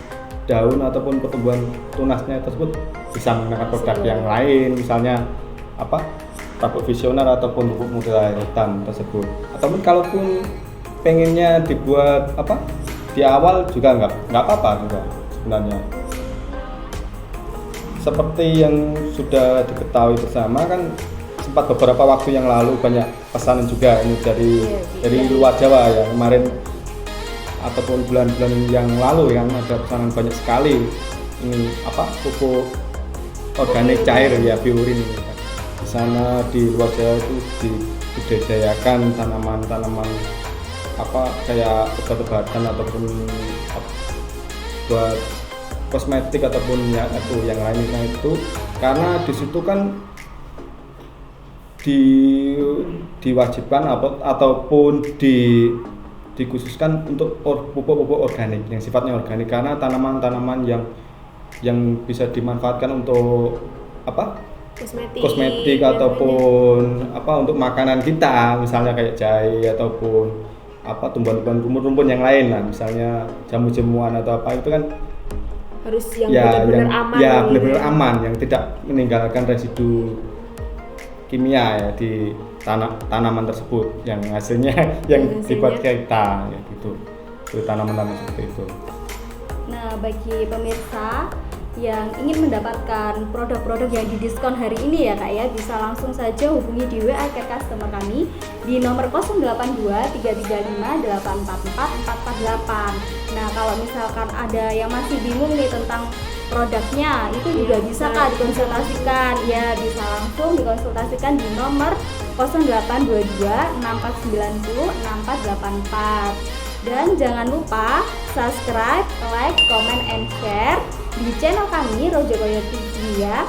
daun ataupun pertumbuhan tunasnya tersebut bisa menggunakan produk yang lain, misalnya tabuk visioner ataupun pupuk mutiara hitam tersebut. Ataupun kalaupun pengennya dibuat di awal juga nggak apa-apa juga sebenarnya. Seperti yang sudah diketahui bersama kan sempat beberapa waktu yang lalu banyak pesanan juga ini dari luar Jawa ya kemarin ataupun bulan-bulan yang lalu yang ada pesanan banyak sekali ini pupuk organik cair ya biourin ini. Di sana di luar Jawa itu dibudidayakan tanaman-tanaman kayak obat-obatan ataupun buat kosmetik ataupun yang lainnya itu karena di situ kan diwajibkan ataupun dikhususkan untuk pupuk-pupuk organik yang sifatnya organik karena tanaman-tanaman yang bisa dimanfaatkan untuk kosmetik ataupun untuk makanan kita misalnya kayak jahe ataupun tumbuhan-tumbuhan rumpun-rumpun yang lain lah misalnya jamu-jamuan atau itu kan harus yang benar-benar aman. Ya benar-benar aman yang tidak meninggalkan residu kimia ya di tanaman tersebut yang hasilnya yang dibuat kita ya gitu. Itu tanaman-tanaman seperti itu. Nah, bagi pemirsa yang ingin mendapatkan produk-produk yang didiskon hari ini ya Kak ya, bisa langsung saja hubungi di WA Care Customer kami di nomor 082 335 844 448. Nah, kalau misalkan ada yang masih bingung nih tentang produknya, itu juga bisa Kak dikonsultasikan. Ya, bisa langsung dikonsultasikan di nomor 0822 6490 6484. Dan jangan lupa subscribe, like, comment, and share di channel kami Rojokoyo TV ya.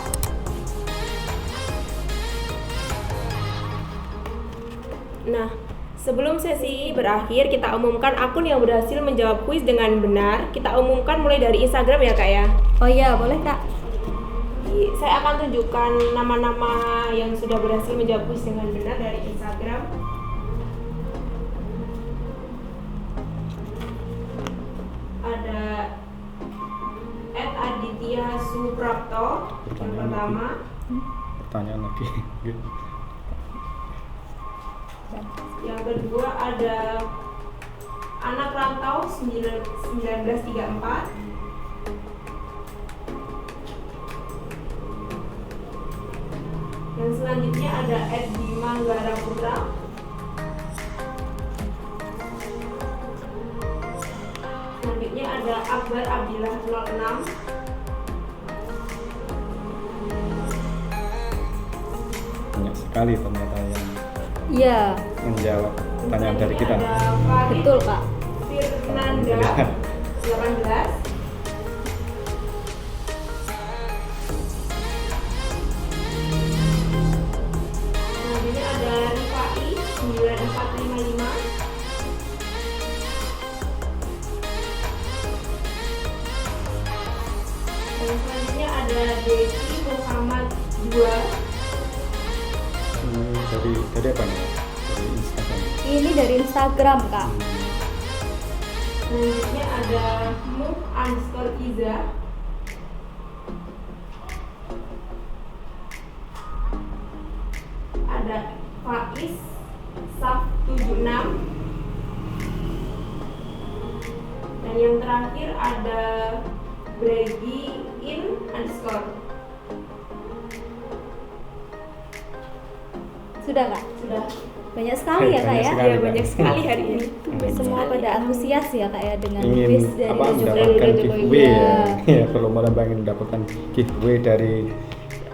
Nah, sebelum sesi berakhir kita umumkan akun yang berhasil menjawab kuis dengan benar. Kita umumkan mulai dari Instagram ya Kak ya. Oh iya, boleh Kak. Saya akan tunjukkan nama-nama yang sudah berhasil menjawab kuis dengan benar dari Instagram. Ada Aditya Suprapto yang pertama. Pertanyaan lagi. Yang kedua ada anak rantau 1934. Yang selanjutnya ada Edi Manggara Putra. Selanjutnya ada Akbar Abdillah 06. Banyak sekali ternyata yang Iya, menjawab pertanyaan dari kita. Ada Farid betul Kak. Firnanda 18. Selanjutnya ada Rifai 9455. Dan selanjutnya ada Deki Muhammad 2. Dari apa nih? Dari Instagram. Ini dari Instagram Kak. Selanjutnya ada Muk_Iza. Ada Faiz Saf 76. Dan yang terakhir ada Bregi__. Sudah Kak? Sudah. Banyak sekali ya Kak Banyak ya. sekali. Ya, banyak sekali hari ini. Semua pada antusias ya Kak ya dengan Ingin quiz dari apa Raja mendapatkan Koyo. giveaway Iya. ya. Kalau mau ingin mendapatkan giveaway dari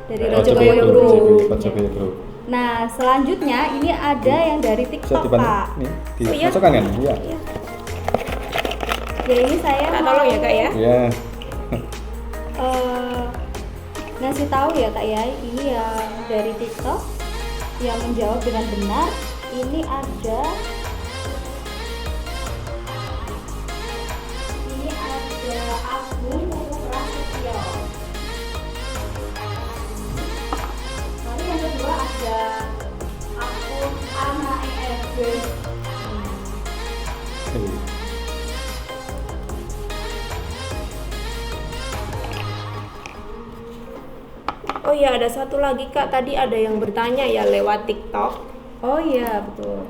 Dari Raja Raja Koyo Group. Raja Koyo Group. Nah, selanjutnya ini ada yang dari Bisa TikTok dibantu Kak. nih, Oh, iya? dimasukkan kan? Iya. Ya ini saya Kak, mau tolong ya Kak ya. Iya. ngasih tahu ya Kak ya, ini yang dari TikTok yang menjawab dengan benar. Ini ada Agung Prasetyo. Lalu yang kedua ada akun Ana EFB. Oh iya, ada satu lagi Kak, tadi ada yang bertanya ya lewat TikTok Oh iya betul.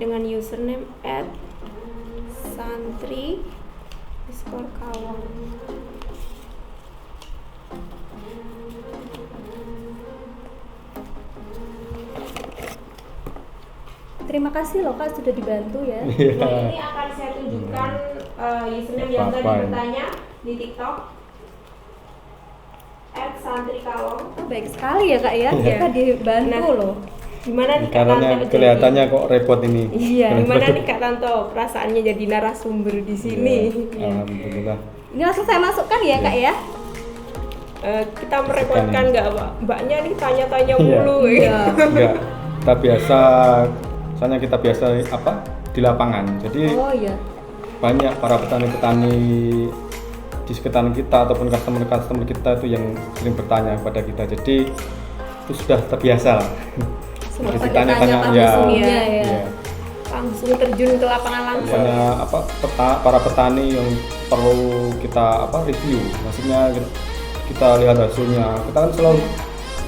dengan username @santri_kawang. Terima kasih loh Kak sudah dibantu ya. Nah, ini akan saya tunjukkan username yang tadi Apa-apa ini? bertanya di TikTok @santri_kawang. Oh, baik sekali ya Kak ya. Kita dibantu Nah, loh. Gimana nih Kak Karena Tanto? kelihatannya kok repot ini. Iya, gimana nih Kak Tanto perasaannya jadi narasumber di sini? Ya, alhamdulillah. Ini langsung saya masukkan ya Kak ya. Kita merepotkan nggak Mbaknya nih tanya-tanya Iya. mulu. Iya. Enggak, kita biasa, soalnya kita biasa apa di lapangan. Jadi Oh iya. banyak para petani-petani di sekitar kita ataupun customer kita itu yang sering bertanya kepada kita. Jadi itu sudah terbiasa lah. Semua Jadi pada tanya tanya-tanya, ya. langsung ya. Iya. Langsung terjun ke lapangan langsung. Misalnya apa para petani yang perlu kita review, maksudnya kita lihat hasilnya. Kita kan selalu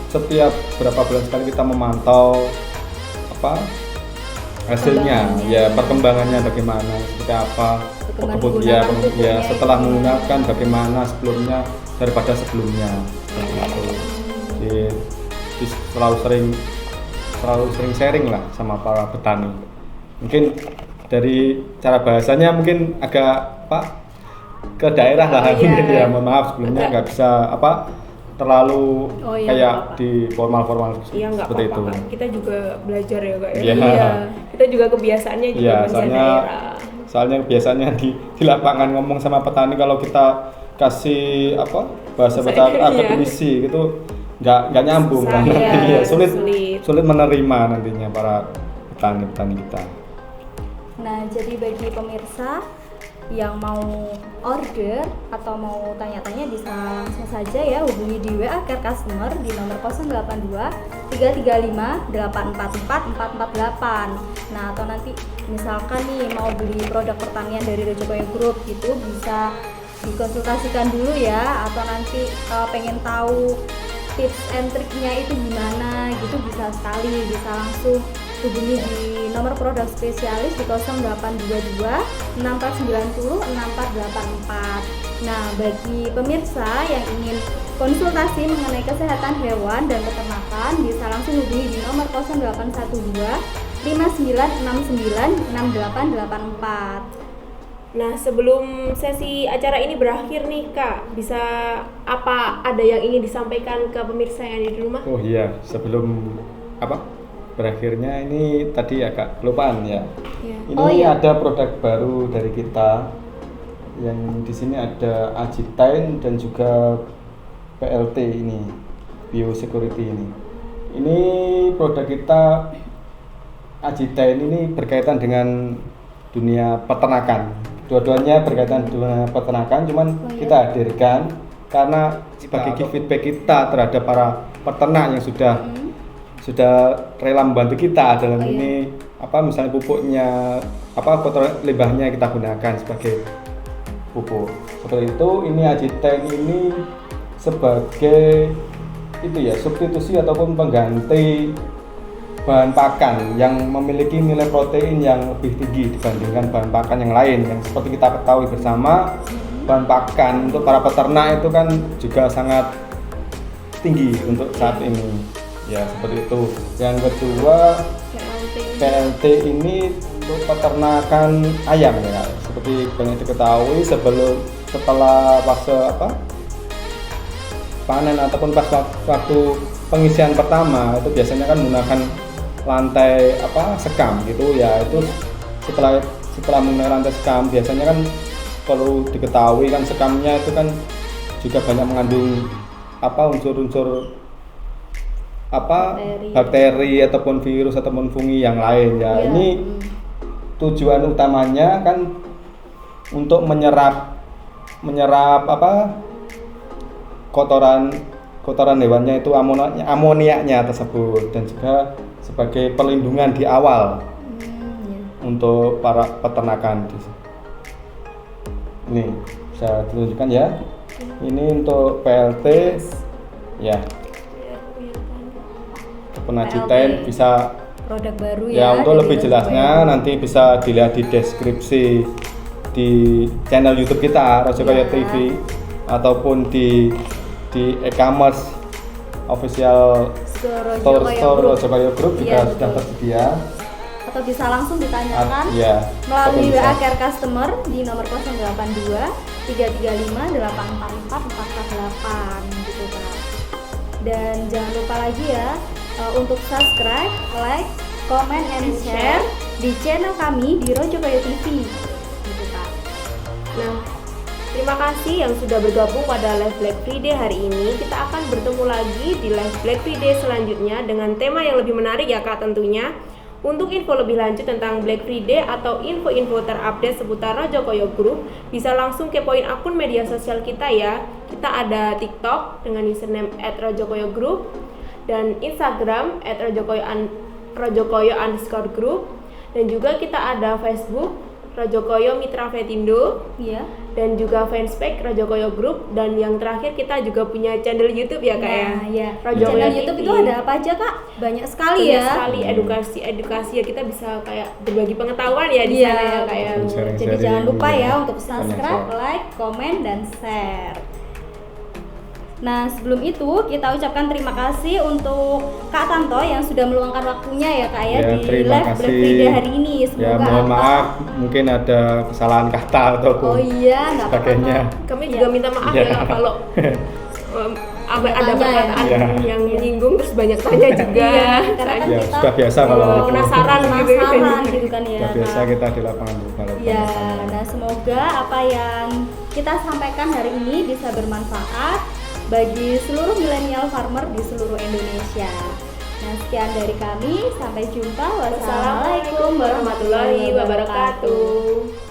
setiap berapa bulan sekali kita memantau hasilnya, perkembangannya bagaimana, seperti apa, Perkembangan pupuknya setelah itu. menggunakan bagaimana sebelumnya daripada sebelumnya. Jadi selalu sering sharing lah sama para petani. Mungkin dari cara bahasanya mungkin agak ke daerah lah, iya. ya mohon maaf sebelumnya nggak bisa terlalu Oh, iya, kayak nggak apa-apa. di formal Iya nggak seperti apa-apa itu. Kak. Kita juga belajar ya Kak. Iya. Kita juga kebiasaannya juga Iya, bahasa daerah. soalnya biasanya di lapangan ngomong sama petani, kalau kita kasih bahasa Iya. akademisi gitu nggak nyambung Susah, kan. iya, Iya, sulit menerima nantinya para petani kita. Nah, jadi bagi pemirsa yang mau order atau mau tanya-tanya bisa langsung saja ya hubungi di WA Care Customer di nomor 082 335 844 448. Nah, atau nanti misalkan nih mau beli produk pertanian dari Raja Koyo Group gitu bisa dikonsultasikan dulu ya, atau nanti pengen tahu tips and triknya itu gimana gitu, bisa sekali, bisa langsung hubungi di nomor produk spesialis di 0822 6490 6484. Nah, bagi pemirsa yang ingin konsultasi mengenai kesehatan hewan dan peternakan bisa langsung hubungi di nomor 0812 5969 6884. Nah, sebelum sesi acara ini berakhir nih Kak, bisa ada yang ingin disampaikan ke pemirsa yang ada di rumah? Oh iya, sebelum berakhirnya ini tadi agak kelupaan ya. Ini ada produk baru dari kita yang di sini ada Agitain dan juga PLT ini, Biosecurity ini. Ini produk kita Agitain ini berkaitan dengan dunia peternakan. Dua-duanya berkaitan dengan peternakan, cuman kita hadirkan karena sebagai feedback kita terhadap para peternak yang sudah rela membantu kita dalam ini misalnya pupuknya kotoran limbahnya kita gunakan sebagai pupuk. Seperti itu, ini Agitain ini sebagai substitusi ataupun pengganti bahan pakan yang memiliki nilai protein yang lebih tinggi dibandingkan bahan pakan yang lain. Yang seperti kita ketahui bersama, bahan pakan untuk para peternak itu kan juga sangat tinggi untuk saat ini. Ya, seperti itu. Yang kedua, PLT ini untuk peternakan ayam ya. Seperti banyak diketahui, setelah fase panen ataupun pas waktu pengisian pertama itu biasanya kan menggunakan lantai sekam gitu ya. Itu setelah menggunakan lantai sekam biasanya kan perlu diketahui kan sekamnya itu kan juga banyak mengandung unsur-unsur bakteri ataupun virus ataupun fungi yang lain ya. Ini tujuan utamanya kan untuk menyerap kotoran hewannya itu amoniaknya tersebut, dan juga sebagai perlindungan di awal untuk para peternakan. Ini bisa ditunjukkan ya. Ini untuk PLT ya. Agitain bisa produk baru ya. Untuk lebih jelasnya nanti bisa dilihat di deskripsi di channel YouTube kita Rajokoyo TV ataupun di e-commerce official store Rajokoyo Group juga sudah tersedia, atau bisa langsung ditanyakan melalui bisa. WA Care Customer di nomor 082 335 844 448 gitu Kak. Dan jangan lupa lagi ya untuk subscribe, like, comment, and share di channel kami di Rajokoyo TV gitu Kak. Nah, terima kasih yang sudah bergabung pada live Black Friday hari ini. Kita akan bertemu lagi di live Black Friday selanjutnya dengan tema yang lebih menarik ya Kak tentunya. Untuk info lebih lanjut tentang Black Friday atau info-info terupdate seputar Rajokoyo Group, bisa langsung kepoin akun media sosial kita ya. Kita ada TikTok dengan username @rajokoyogroup dan Instagram @rajokoyo_group, dan juga kita ada Facebook Rajokoyo Mitra Vetindo, dan juga fanspage Rajokoyo Group, dan yang terakhir kita juga punya channel YouTube ya Kak Rajokoyo channel TV. YouTube itu ada apa aja Kak? Banyak sekali edukasi ya, kita bisa kayak berbagi pengetahuan ya di sana ya Kak ya. Jadi jangan lupa ya untuk subscribe, like, comment, dan share. Nah, sebelum itu kita ucapkan terima kasih untuk Kak Tanto yang sudah meluangkan waktunya ya Kak di live Black Friday hari ini. Semoga mohon maaf mungkin ada kesalahan kata ataupun sebagainya. Kami juga minta maaf ya kalau ada perkataan yang menyinggung terus banyak tanya juga. Karena kan kita sudah biasa kalau penasaran gitu kan ya. Sudah biasa kita di lapangan kalau nah semoga apa yang kita sampaikan hari ini bisa bermanfaat bagi seluruh milenial farmer di seluruh Indonesia. Nah, sekian dari kami, sampai jumpa. Wassalamualaikum warahmatullahi wabarakatuh.